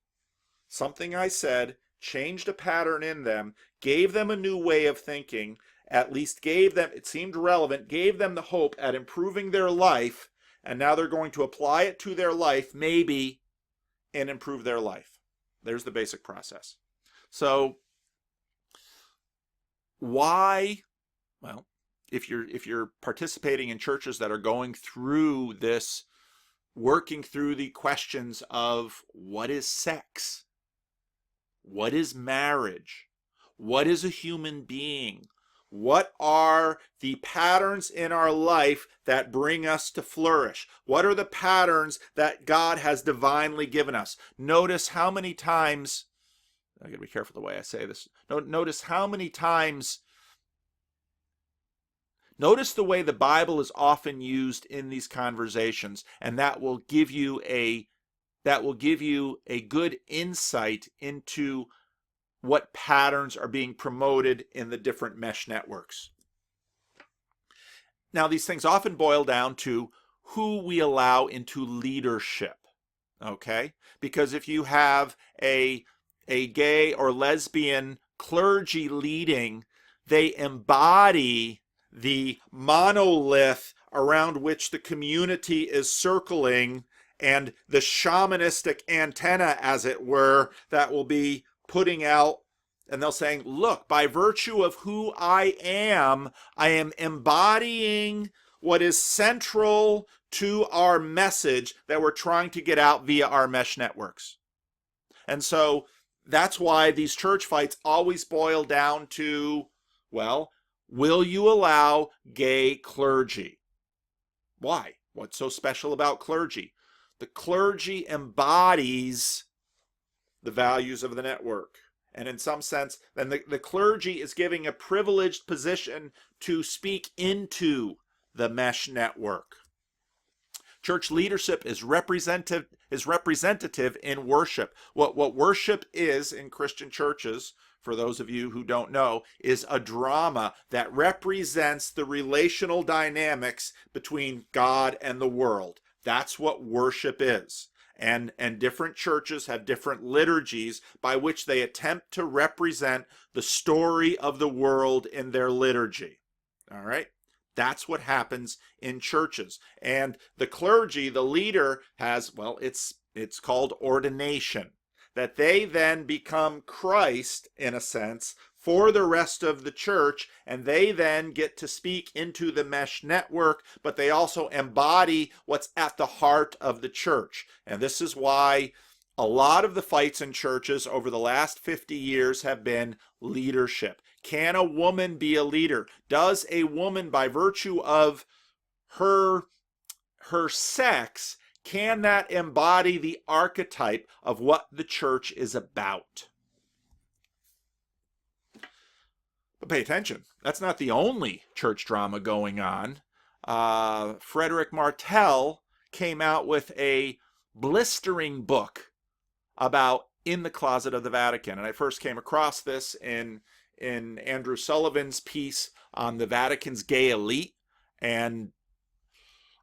something I said changed a pattern in them, gave them a new way of thinking, at least gave them, it seemed relevant, gave them the hope at improving their life, and now they're going to apply it to their life, maybe, and improve their life. There's the basic process. So, why? Well, if you're participating in churches that are going through this, working through the questions of what is sex? What is marriage? What is a human being? What are the patterns in our life that bring us to flourish? What are the patterns that God has divinely given us? Notice how many times, I gotta be careful the way I say this. Notice how many times, notice the way the Bible is often used in these conversations, and that will give you a good insight into what patterns are being promoted in the different mesh networks. Now, these things often boil down to who we allow into leadership, okay? Because if you have a gay or lesbian clergy leading, they embody the monolith around which the community is circling, and the shamanistic antenna, as it were, that will be putting out, and they'll saying, look, by virtue of who I am embodying what is central to our message that we're trying to get out via our mesh networks. And so that's why these church fights always boil down to, well, will you allow gay clergy? Why? What's so special about clergy? The clergy embodies the values of the network. And in some sense, then the clergy is giving a privileged position to speak into the mesh network. Church leadership is representative in worship. What worship is in Christian churches, for those of you who don't know, is a drama that represents the relational dynamics between God and the world. That's what worship is. And different churches have different liturgies by which they attempt to represent the story of the world in their liturgy. All right? That's what happens in churches. And the clergy, the leader, has, well, it's called ordination. That they then become Christ, in a sense, for the rest of the church, and they then get to speak into the mesh network, but they also embody what's at the heart of the church. And this is why a lot of the fights in churches over the last 50 years have been leadership. Can a woman be a leader? Does a woman, by virtue of her sex, can that embody the archetype of what the church is about? But pay attention, that's not the only church drama going on. Frederick Martel came out with a blistering book about In the Closet of the Vatican. And I first came across this in Andrew Sullivan's piece on the Vatican's gay elite. And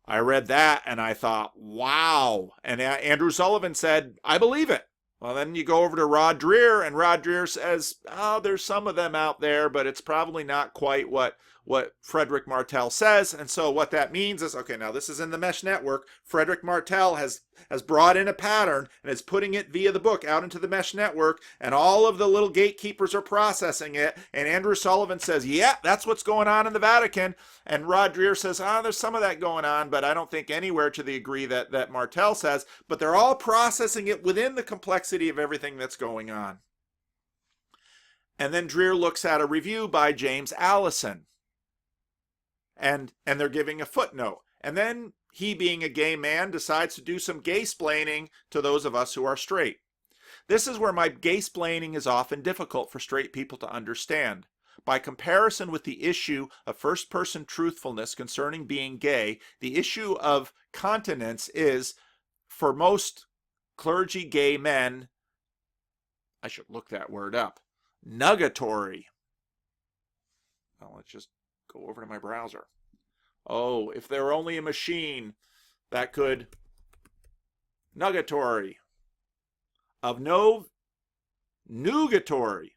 I read that and I thought, wow. And Andrew Sullivan said, I believe it. Well, then you go over to Rod Dreher, and Rod Dreher says, oh, there's some of them out there, but it's probably not quite what Frederick Martel says. And so what that means is, okay, now this is in the mesh network. Frederick Martel has brought in a pattern and is putting it via the book out into the mesh network, and all of the little gatekeepers are processing it. And Andrew Sullivan says, yeah, that's what's going on in the Vatican. And Rod Dreher says, there's some of that going on, but I don't think anywhere to the degree that Martel says. But they're all processing it within the complexity of everything that's going on. And then Dreher looks at a review by James Allison. And they're giving a footnote. And then he, being a gay man, decides to do some gay-splaining to those of us who are straight. This is where my gay-splaining is often difficult for straight people to understand. By comparison with the issue of first-person truthfulness concerning being gay, the issue of continence is, for most clergy gay men, I should look that word up, nugatory. Well, let's just go over to my browser. Oh, if there were only a machine that could nugatory of no nugatory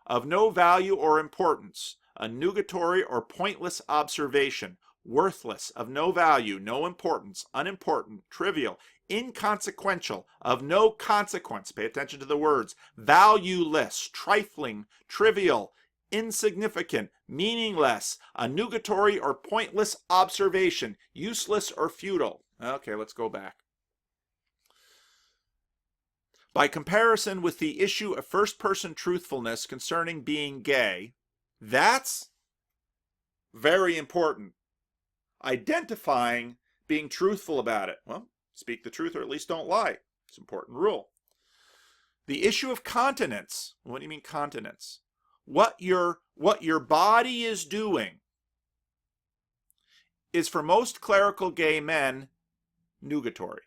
of no value or importance, a nugatory or pointless observation, worthless, of no value, no importance, unimportant, trivial, inconsequential, of no consequence, pay attention to the words, valueless, trifling, trivial, insignificant, meaningless, a nugatory or pointless observation, useless or futile. Okay, let's go back. By comparison with the issue of first-person truthfulness concerning being gay, that's very important. Identifying, being truthful about it. Well, speak the truth or at least don't lie. It's an important rule. The issue of continence. What do you mean continence? What your body is doing is, for most clerical gay men, nugatory.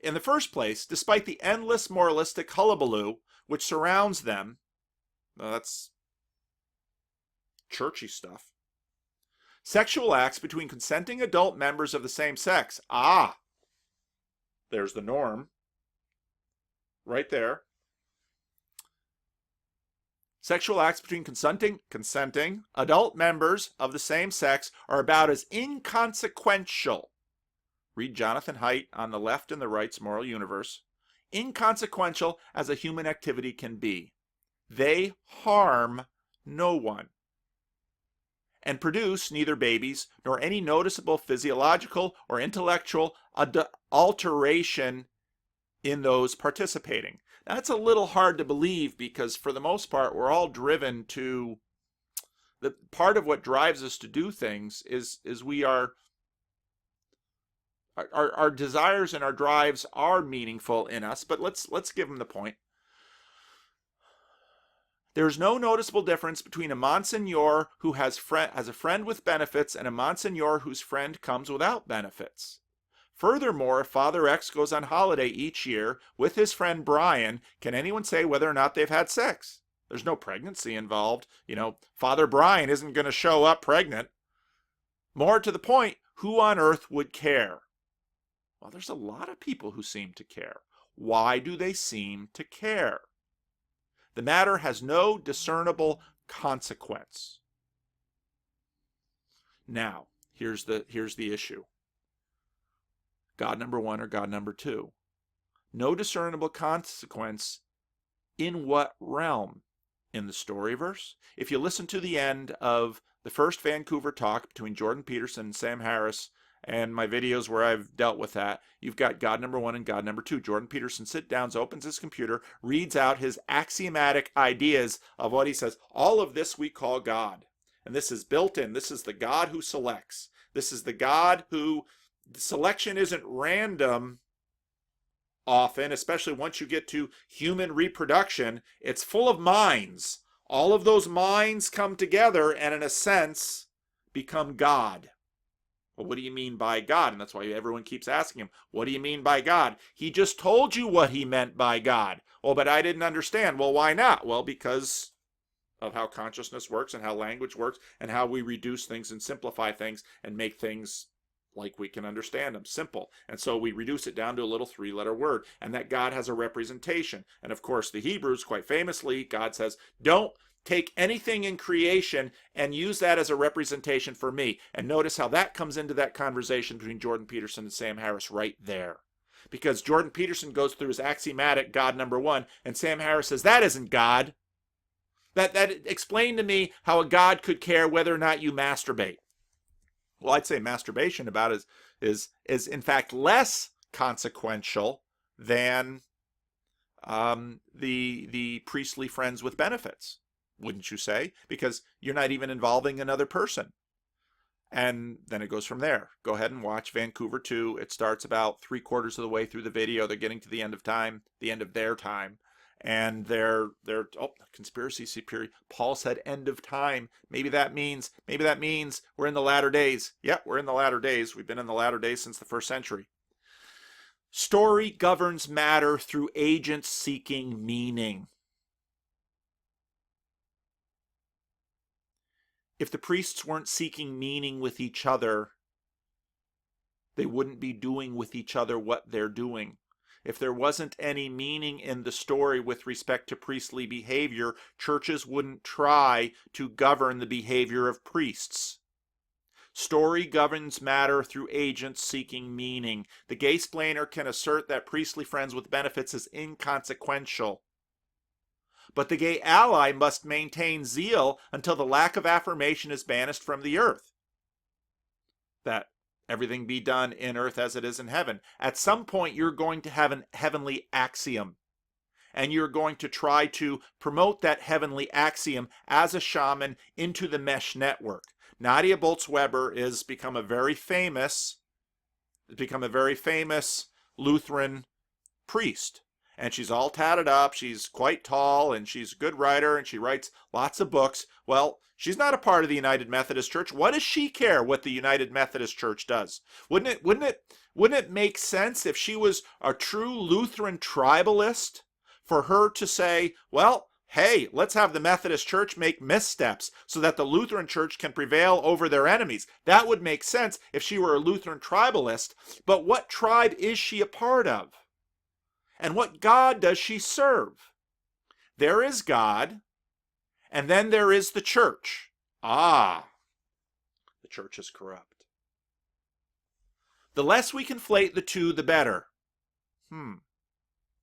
In the first place, despite the endless moralistic hullabaloo which surrounds them, that's churchy stuff, sexual acts between consenting adult members of the same sex, there's the norm, right there. Sexual acts between consenting adult members of the same sex are about as inconsequential. Read Jonathan Haidt on The Left and the Right's Moral Universe. Inconsequential as a human activity can be. They harm no one. and produce neither babies nor any noticeable physiological or intellectual alteration in those participating. That's a little hard to believe because for the most part we're all driven to, the part of what drives us to do things is we are, our desires and our drives are meaningful in us, but let's give them the point. There's no noticeable difference between a Monsignor who has a friend with benefits and a Monsignor whose friend comes without benefits. Furthermore, if Father X goes on holiday each year with his friend Brian, can anyone say whether or not they've had sex? There's no pregnancy involved. Father Brian isn't going to show up pregnant. More to the point, who on earth would care? Well, there's a lot of people who seem to care. Why do they seem to care? The matter has no discernible consequence. Now, here's the issue. God number one or God number two? No discernible consequence in what realm? In the story verse? If you listen to the end of the first Vancouver talk between Jordan Peterson and Sam Harris, and my videos where I've dealt with that, you've got God number one and God number two. Jordan Peterson sits down, opens his computer, reads out his axiomatic ideas of what he says. All of this we call God. And this is built in. This is the God who selects. This is the God who, the selection isn't random often, especially once you get to human reproduction. It's full of minds. All of those minds come together and in a sense become God. Well, what do you mean by God? And that's why everyone keeps asking him, what do you mean by God? He just told you what he meant by God. Well, but I didn't understand. Well, why not? Well, because of how consciousness works and how language works and how we reduce things and simplify things and make things like we can understand them, simple. And so we reduce it down to a little 3-letter word, and that God has a representation. And of course, the Hebrews, quite famously, God says, don't take anything in creation and use that as a representation for me. And notice how that comes into that conversation between Jordan Peterson and Sam Harris right there. Because Jordan Peterson goes through his axiomatic God number one, and Sam Harris says, that isn't God. That explain to me how a God could care whether or not you masturbate. Well, I'd say masturbation is in fact less consequential than the priestly friends with benefits, wouldn't you say? Because you're not even involving another person. And then it goes from there. Go ahead and watch Vancouver 2. It starts about 3/4 of the way through the video. They're getting to the end of time, the end of their time. And they're conspiracy theory. Paul said end of time. Maybe that means we're in the latter days. Yeah, we're in the latter days. We've been in the latter days since the 1st century. Story governs matter through agents seeking meaning. If the priests weren't seeking meaning with each other, they wouldn't be doing with each other what they're doing. If there wasn't any meaning in the story with respect to priestly behavior, churches wouldn't try to govern the behavior of priests. Story governs matter through agents seeking meaning. The gay-splainer can assert that priestly friends with benefits is inconsequential. But the gay ally must maintain zeal until the lack of affirmation is banished from the earth. That everything be done in earth as it is in heaven. At some point, you're going to have an heavenly axiom. And you're going to try to promote that heavenly axiom as a shaman into the mesh network. Nadia Bolz-Weber has become a very famous Lutheran priest. And she's all tatted up, she's quite tall, and she's a good writer, and she writes lots of books. Well, she's not a part of the United Methodist Church. What does she care what the United Methodist Church does? Wouldn't it make sense if she was a true Lutheran tribalist for her to say, well, hey, let's have the Methodist Church make missteps so that the Lutheran Church can prevail over their enemies? That would make sense if she were a Lutheran tribalist. But what tribe is she a part of? And what God does she serve? There is God, and then there is the church. Ah, the church is corrupt. The less we conflate the two, the better.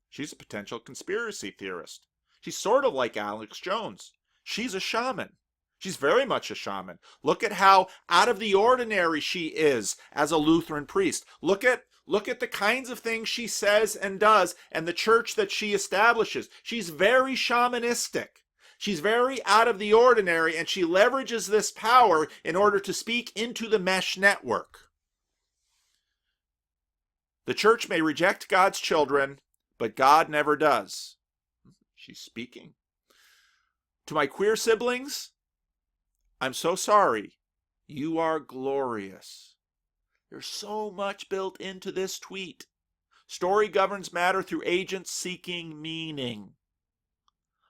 She's a potential conspiracy theorist. She's sort of like Alex Jones. She's a shaman. She's very much a shaman. Look at how out of the ordinary she is as a Lutheran priest. Look at the kinds of things she says and does and the church that she establishes. She's very shamanistic. She's very out of the ordinary, and she leverages this power in order to speak into the mesh network. The church may reject God's children, but God never does. She's speaking. To my queer siblings, I'm so sorry. You are glorious. There's so much built into this tweet. Story governs matter through agents seeking meaning.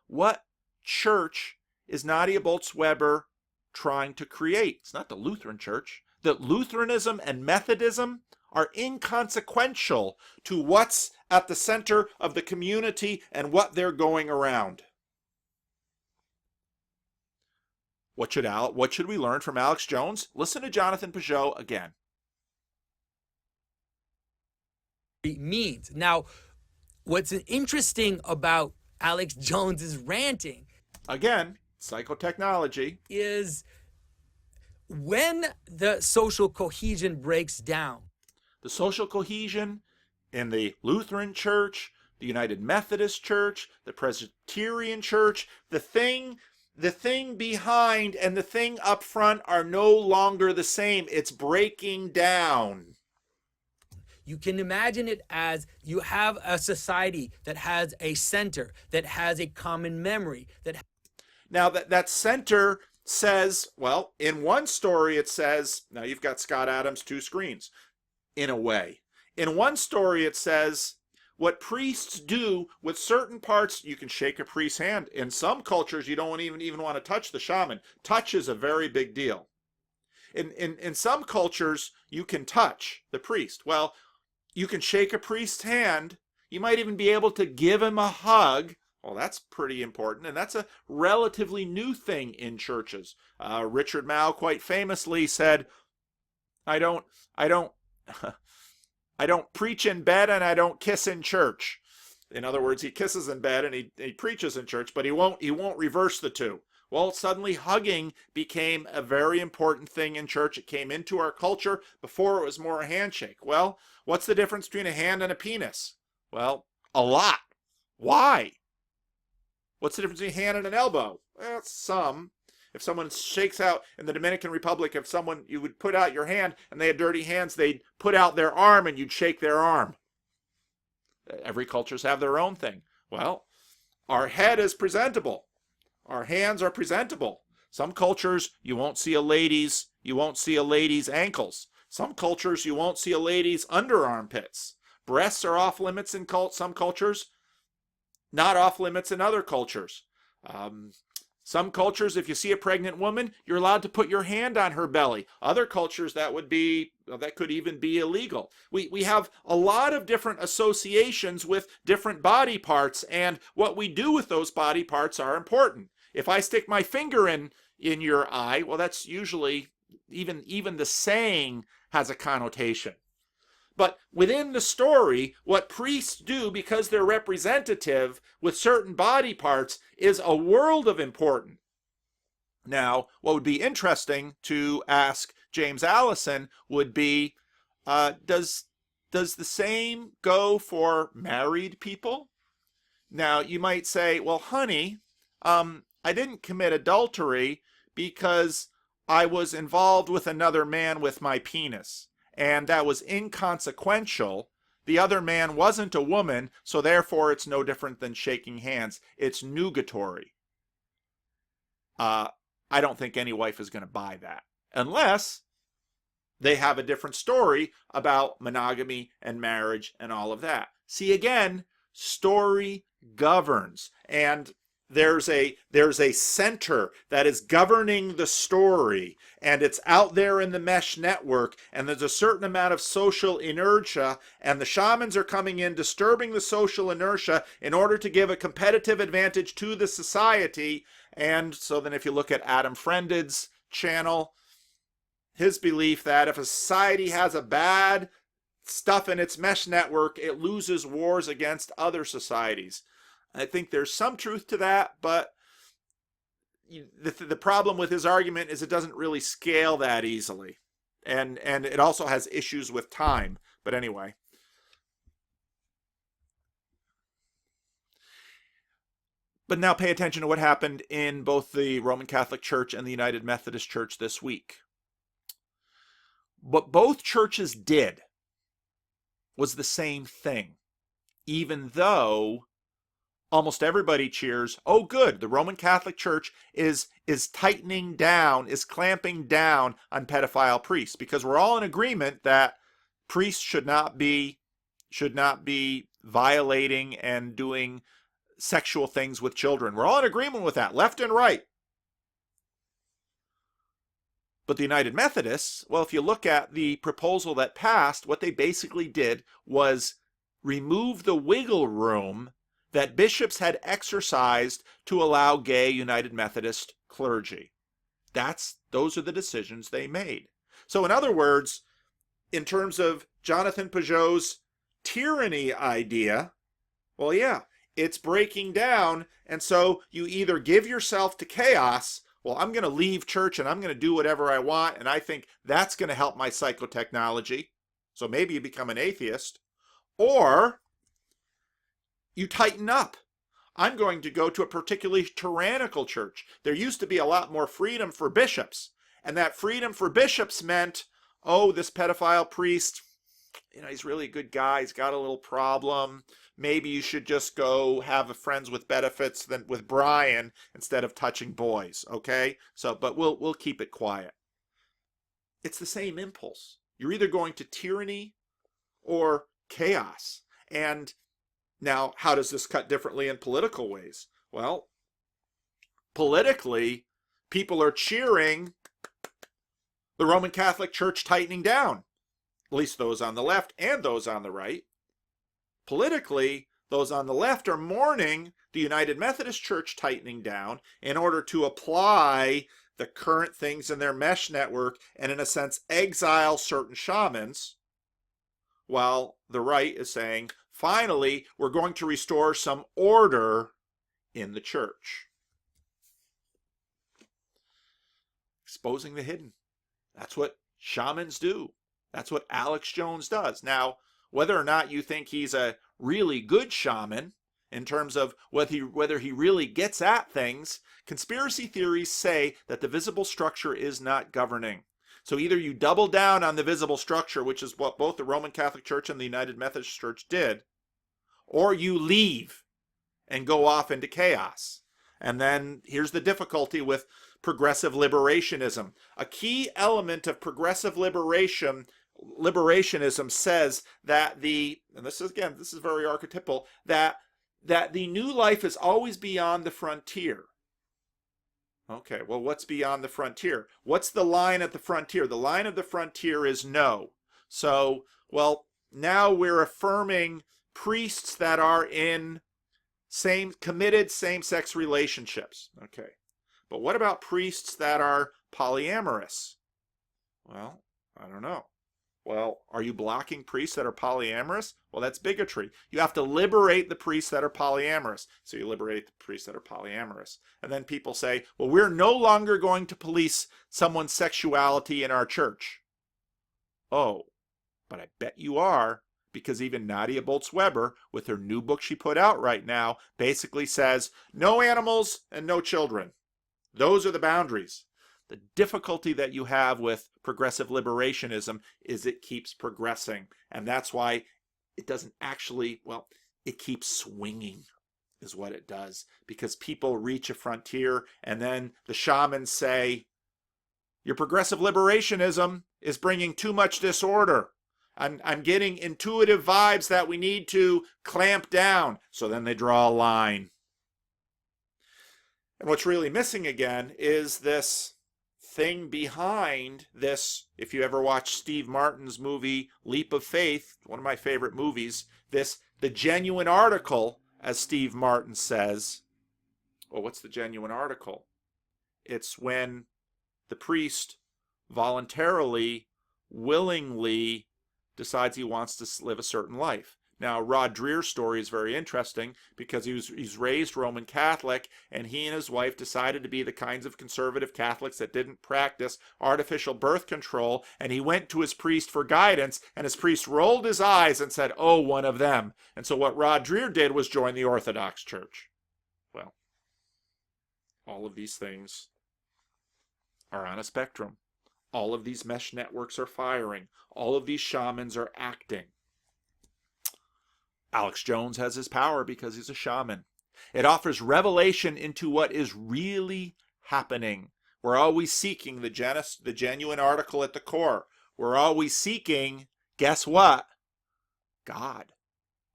What church is Nadia Bolz-Weber trying to create? It's not the Lutheran Church. That Lutheranism and Methodism are inconsequential to what's at the center of the community and what they're going around. What should we learn from Alex Jones? Listen to Jonathan Pageau again. It means. Now, what's interesting about Alex Jones's ranting, again, psychotechnology, is when the social cohesion breaks down. The social cohesion in the Lutheran Church, the United Methodist Church, the Presbyterian Church, the thing behind and the thing up front are no longer the same. It's breaking down. You can imagine it as you have a society that has a center, that has a common memory. Now that center says, well, in one story it says, now you've got Scott Adams' two screens, in a way. In one story it says, what priests do with certain parts, you can shake a priest's hand. In some cultures, you don't even want to touch the shaman. Touch is a very big deal. In some cultures, you can touch the priest. Well, you can shake a priest's hand. You might even be able to give him a hug. Well, that's pretty important, and that's a relatively new thing in churches. Richard Mouw quite famously said, I don't preach in bed and I don't kiss in church. In other words, he kisses in bed and he preaches in church, but he won't reverse the two. Well, suddenly hugging became a very important thing in church. It came into our culture. Before it was more a handshake. Well, what's the difference between a hand and a penis? Well, a lot. Why? What's the difference between a hand and an elbow? Well, some. If someone shakes out in the Dominican Republic, you would put out your hand and they had dirty hands, they'd put out their arm and you'd shake their arm. Every cultures have their own thing. Well, our head is presentable. Our hands are presentable. Some cultures, you won't see a lady's ankles. Some cultures, you won't see a lady's underarmpits. Breasts are off limits in some cultures, not off limits in other cultures. Some cultures, if you see a pregnant woman, you're allowed to put your hand on her belly. Other cultures, that could even be illegal. We have a lot of different associations with different body parts, and what we do with those body parts are important. If I stick my finger in your eye, well, that's usually, even the saying has a connotation. But within the story, what priests do, because they're representative with certain body parts, is a world of importance. Now, what would be interesting to ask James Allison would be, does the same go for married people? Now, you might say, well, honey, I didn't commit adultery because I was involved with another man with my penis. And that was inconsequential. The other man wasn't a woman, so therefore it's no different than shaking hands. It's nugatory. I don't think any wife is going to buy that, unless they have a different story about monogamy and marriage and all of that. See, again, story governs, and there's a center that is governing the story, and it's out there in the mesh network, and there's a certain amount of social inertia, and the shamans are coming in, disturbing the social inertia in order to give a competitive advantage to the society. And so then if you look at Adam Friended's channel, his belief that if a society has a bad stuff in its mesh network, it loses wars against other societies. I think there's some truth to that, but the problem with his argument is it doesn't really scale that easily. And it also has issues with time. But anyway. But now pay attention to what happened in both the Roman Catholic Church and the United Methodist Church this week. What both churches did was the same thing, even though almost everybody cheers, oh good, the Roman Catholic Church is tightening down, is clamping down on pedophile priests, because we're all in agreement that priests should not be violating and doing sexual things with children. We're all in agreement with that, left and right. But the United Methodists, well, if you look at the proposal that passed, what they basically did was remove the wiggle room that bishops had exercised to allow gay United Methodist clergy. Those are the decisions they made. So in other words, in terms of Jonathan Pageau's tyranny idea, well, yeah, it's breaking down, and so you either give yourself to chaos, well, I'm going to leave church and I'm going to do whatever I want, and I think that's going to help my psychotechnology, so maybe you become an atheist, or you tighten up. I'm going to go to a particularly tyrannical church. There used to be a lot more freedom for bishops, and that freedom for bishops meant, oh, this pedophile priest, he's really a good guy, he's got a little problem, maybe you should just go have a friends with benefits than with Brian instead of touching boys, okay? But we'll keep it quiet. It's the same impulse. You're either going to tyranny or chaos. And now, how does this cut differently in political ways? Well, politically, people are cheering the Roman Catholic Church tightening down, at least those on the left and those on the right. Politically, those on the left are mourning the United Methodist Church tightening down in order to apply the current things in their mesh network and, in a sense, exile certain shamans, while the right is saying, finally, we're going to restore some order in the church. Exposing the hidden. That's what shamans do. That's what Alex Jones does. Now, whether or not you think he's a really good shaman, in terms of whether he really gets at things, conspiracy theories say that the visible structure is not governing. So either you double down on the visible structure, which is what both the Roman Catholic Church and the United Methodist Church did, or you leave and go off into chaos. And then here's the difficulty with progressive liberationism. A key element of progressive liberationism says that and this is very archetypal, that the new life is always beyond the frontier. Okay, well, what's beyond the frontier? What's the line at the frontier? The line of the frontier is no. So, well, now we're affirming priests that are in committed same-sex relationships. Okay, but what about priests that are polyamorous? Well, I don't know. Well, are you blocking priests that are polyamorous? Well, that's bigotry. You have to liberate the priests that are polyamorous. So you liberate the priests that are polyamorous. And then people say, well, we're no longer going to police someone's sexuality in our church. Oh, but I bet you are, because even Nadia Bolz-Weber, with her new book she put out right now, basically says, no animals and no children. Those are the boundaries. The difficulty that you have with progressive liberationism is it keeps progressing. And that's why it doesn't actually, well, it keeps swinging is what it does. Because people reach a frontier and then the shamans say, your progressive liberationism is bringing too much disorder. I'm getting intuitive vibes that we need to clamp down. So then they draw a line. And what's really missing again is this thing behind this. If you ever watch Steve Martin's movie Leap of Faith, one of my favorite movies, the genuine article, as Steve Martin says. Well, what's the genuine article? It's when the priest voluntarily, willingly decides he wants to live a certain life. Now, Rod Dreher's story is very interesting because he's raised Roman Catholic, and he and his wife decided to be the kinds of conservative Catholics that didn't practice artificial birth control, and he went to his priest for guidance, and his priest rolled his eyes and said, "Oh, one of them." And so what Rod Dreher did was join the Orthodox Church. Well, all of these things are on a spectrum. All of these mesh networks are firing. All of these shamans are acting. Alex Jones has his power because he's a shaman. It offers revelation into what is really happening. We're always seeking the genuine article at the core. We're always seeking, guess what? God.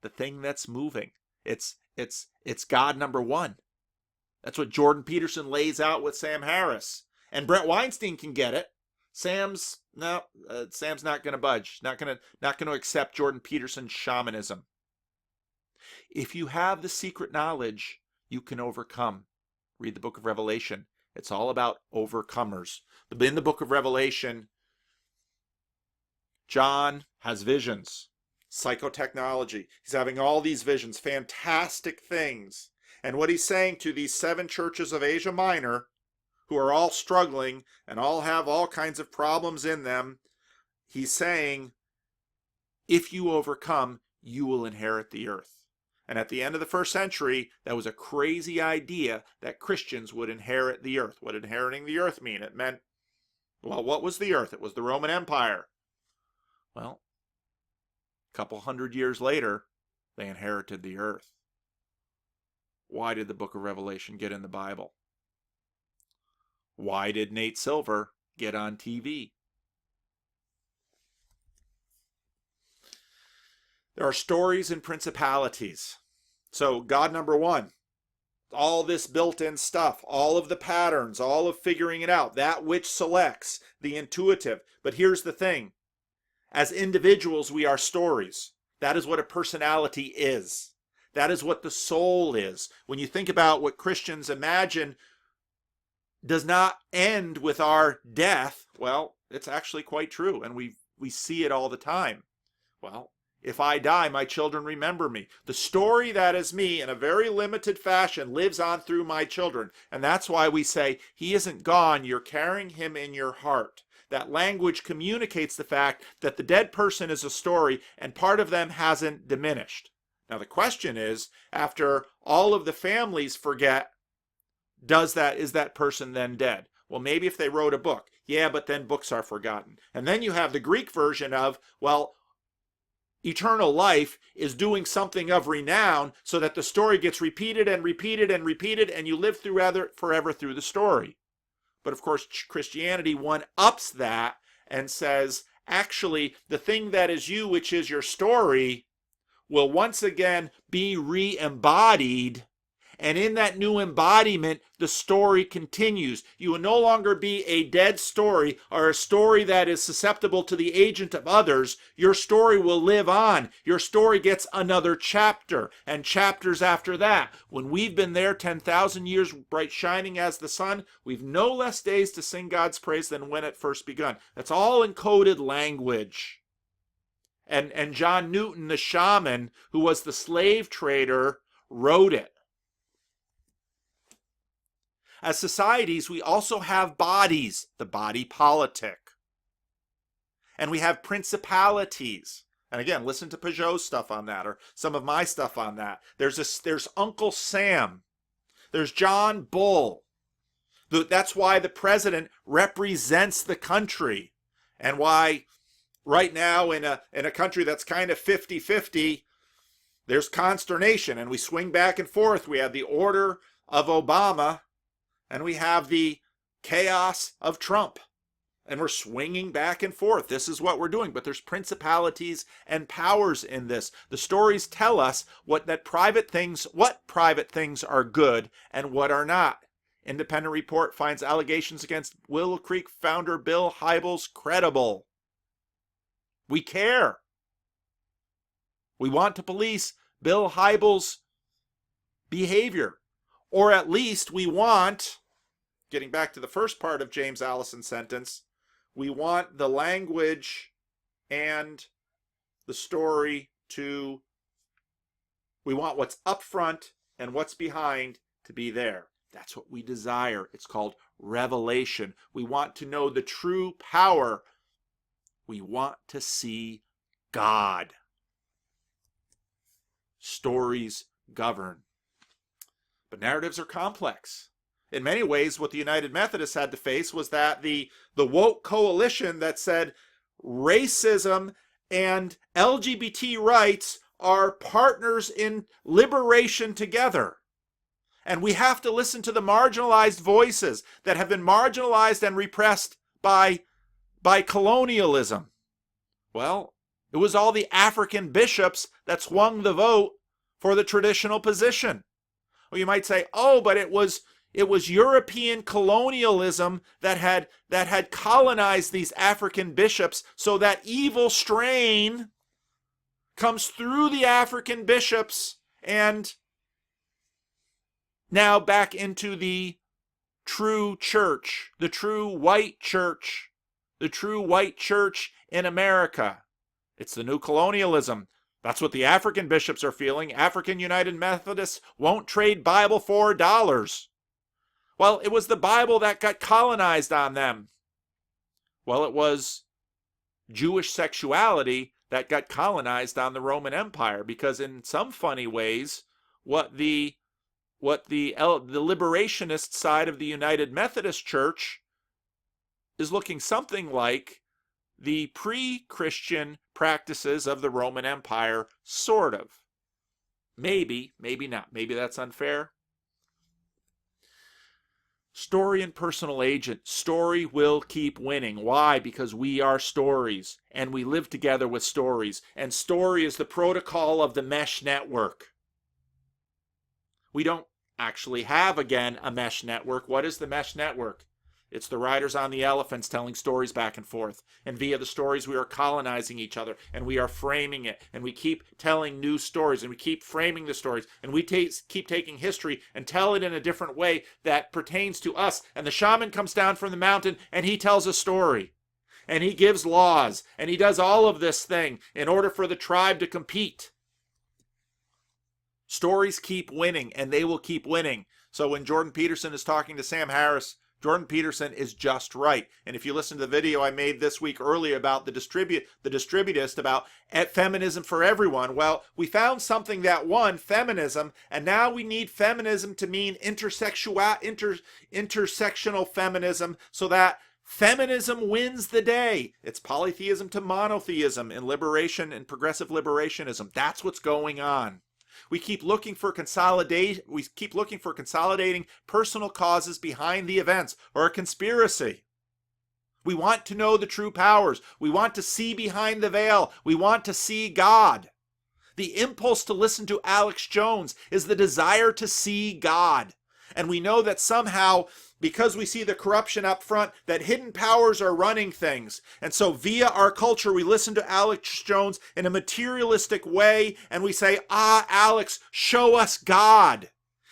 The thing that's moving. It's God number one. That's what Jordan Peterson lays out with Sam Harris. And Brett Weinstein can get it. Sam's not going to budge. Not going to accept Jordan Peterson's shamanism. If you have the secret knowledge, you can overcome. Read the book of Revelation. It's all about overcomers. In the book of Revelation, John has visions, psychotechnology. He's having all these visions, fantastic things. And what he's saying to these 7 churches of Asia Minor, who are all struggling and all have all kinds of problems in them, he's saying, if you overcome, you will inherit the earth. And at the end of the first century, that was a crazy idea that Christians would inherit the earth. What did inheriting the earth mean? It meant, well, what was the earth? It was the Roman Empire. Well, a couple hundred years later, they inherited the earth. Why did the book of Revelation get in the Bible? Why did Nate Silver get on TV? There are stories and principalities. So God number one, all this built-in stuff, all of the patterns, all of figuring it out, that which selects, the intuitive. But here's the thing. As individuals, we are stories. That is what a personality is. That is what the soul is. When you think about what Christians imagine does not end with our death, well, it's actually quite true, and we see it all the time. Well, if I die, my children remember me. The story that is me in a very limited fashion lives on through my children. And that's why we say, he isn't gone, you're carrying him in your heart. That language communicates the fact that the dead person is a story and part of them hasn't diminished. Now the question is, after all of the families forget, is that person then dead? Well, maybe if they wrote a book. Yeah, but then books are forgotten. And then you have the Greek version of, well, eternal life is doing something of renown so that the story gets repeated and repeated and repeated and you live forever through the story. But of course, Christianity one-ups that and says, actually, the thing that is you, which is your story, will once again be re-embodied. And in that new embodiment, the story continues. You will no longer be a dead story or a story that is susceptible to the agent of others. Your story will live on. Your story gets another chapter and chapters after that. When we've been there 10,000 years, bright shining as the sun, we've no less days to sing God's praise than when it first begun. That's all encoded language. And John Newton, the shaman, who was the slave trader, wrote it. As societies, we also have bodies, the body politic. And we have principalities. And again, listen to Pageau's stuff on that, or some of my stuff on that. There's Uncle Sam. There's John Bull. That's why the president represents the country. And why right now in a country that's kind of 50-50, there's consternation. And we swing back and forth. We have the order of Obama. And we have the chaos of Trump. And we're swinging back and forth. This is what we're doing. But there's principalities and powers in this. The stories tell us what private things are good and what are not. Independent report finds allegations against Willow Creek founder Bill Hybels credible. We care. We want to police Bill Hybels' behavior. Or at least we want, getting back to the first part of James Allison's sentence, we want the language and the story to We want what's up front and what's behind to be there. That's what we desire. It's called revelation. We want to know the true power. We want to see God. Stories govern. But narratives are complex. In many ways, what the United Methodists had to face was that the woke coalition that said racism and LGBT rights are partners in liberation together. And we have to listen to the marginalized voices that have been marginalized and repressed by colonialism. Well, it was all the African bishops that swung the vote for the traditional position. Well, you might say, oh, but it was European colonialism that had colonized these African bishops, so that evil strain comes through the African bishops and now back into the true church, the true white church, the true white church in America. It's the new colonialism. That's what the African bishops are feeling. African United Methodists won't trade Bible for $4. Well, it was the Bible that got colonized on them. Well, it was Jewish sexuality that got colonized on the Roman Empire, because in some funny ways, what the liberationist side of the United Methodist Church is looking something like the pre-Christian practices of the Roman Empire, sort of. Maybe, maybe not. Maybe that's unfair. Story and personal agent. Story will keep winning. Why? Because we are stories, and we live together with stories. And story is the protocol of the mesh network. We don't actually have, again, a mesh network. What is the mesh network? It's the riders on the elephants telling stories back and forth. And via the stories, we are colonizing each other, and we are framing it. And we keep telling new stories, and we keep framing the stories. And we keep taking history and tell it in a different way that pertains to us. And the shaman comes down from the mountain, and he tells a story. And he gives laws. And he does all of this thing in order for the tribe to compete. Stories keep winning, and they will keep winning. So when Jordan Peterson is talking to Sam Harris, Jordan Peterson is just right. And if you listen to the video I made this week earlier about the distributist, about feminism for everyone, well, we found something that won, feminism, and now we need feminism to mean intersectional feminism, so that feminism wins the day. It's polytheism to monotheism in liberation and progressive liberationism. That's what's going on. We keep looking for consolidation. We keep looking for consolidating personal causes behind the events, or a conspiracy. We want to know the true powers. We want to see behind the veil. We want to see God. The impulse to listen to Alex Jones is the desire to see God. And we know that somehow, because we see the corruption up front, that hidden powers are running things. And so via our culture, we listen to Alex Jones in a materialistic way, and we say, Alex, show us God.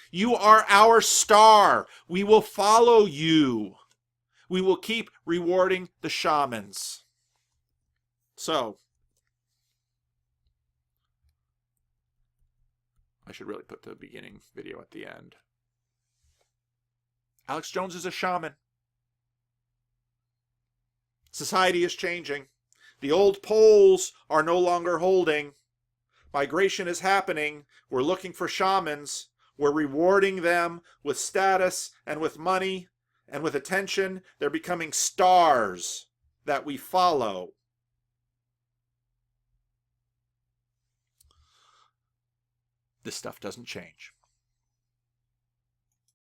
You are our star. We will follow you. We will keep rewarding the shamans. So, I should really put the beginning video at the end. Alex Jones is a shaman. Society is changing. The old poles are no longer holding. Migration is happening. We're looking for shamans. We're rewarding them with status and with money and with attention. They're becoming stars that we follow. This stuff doesn't change.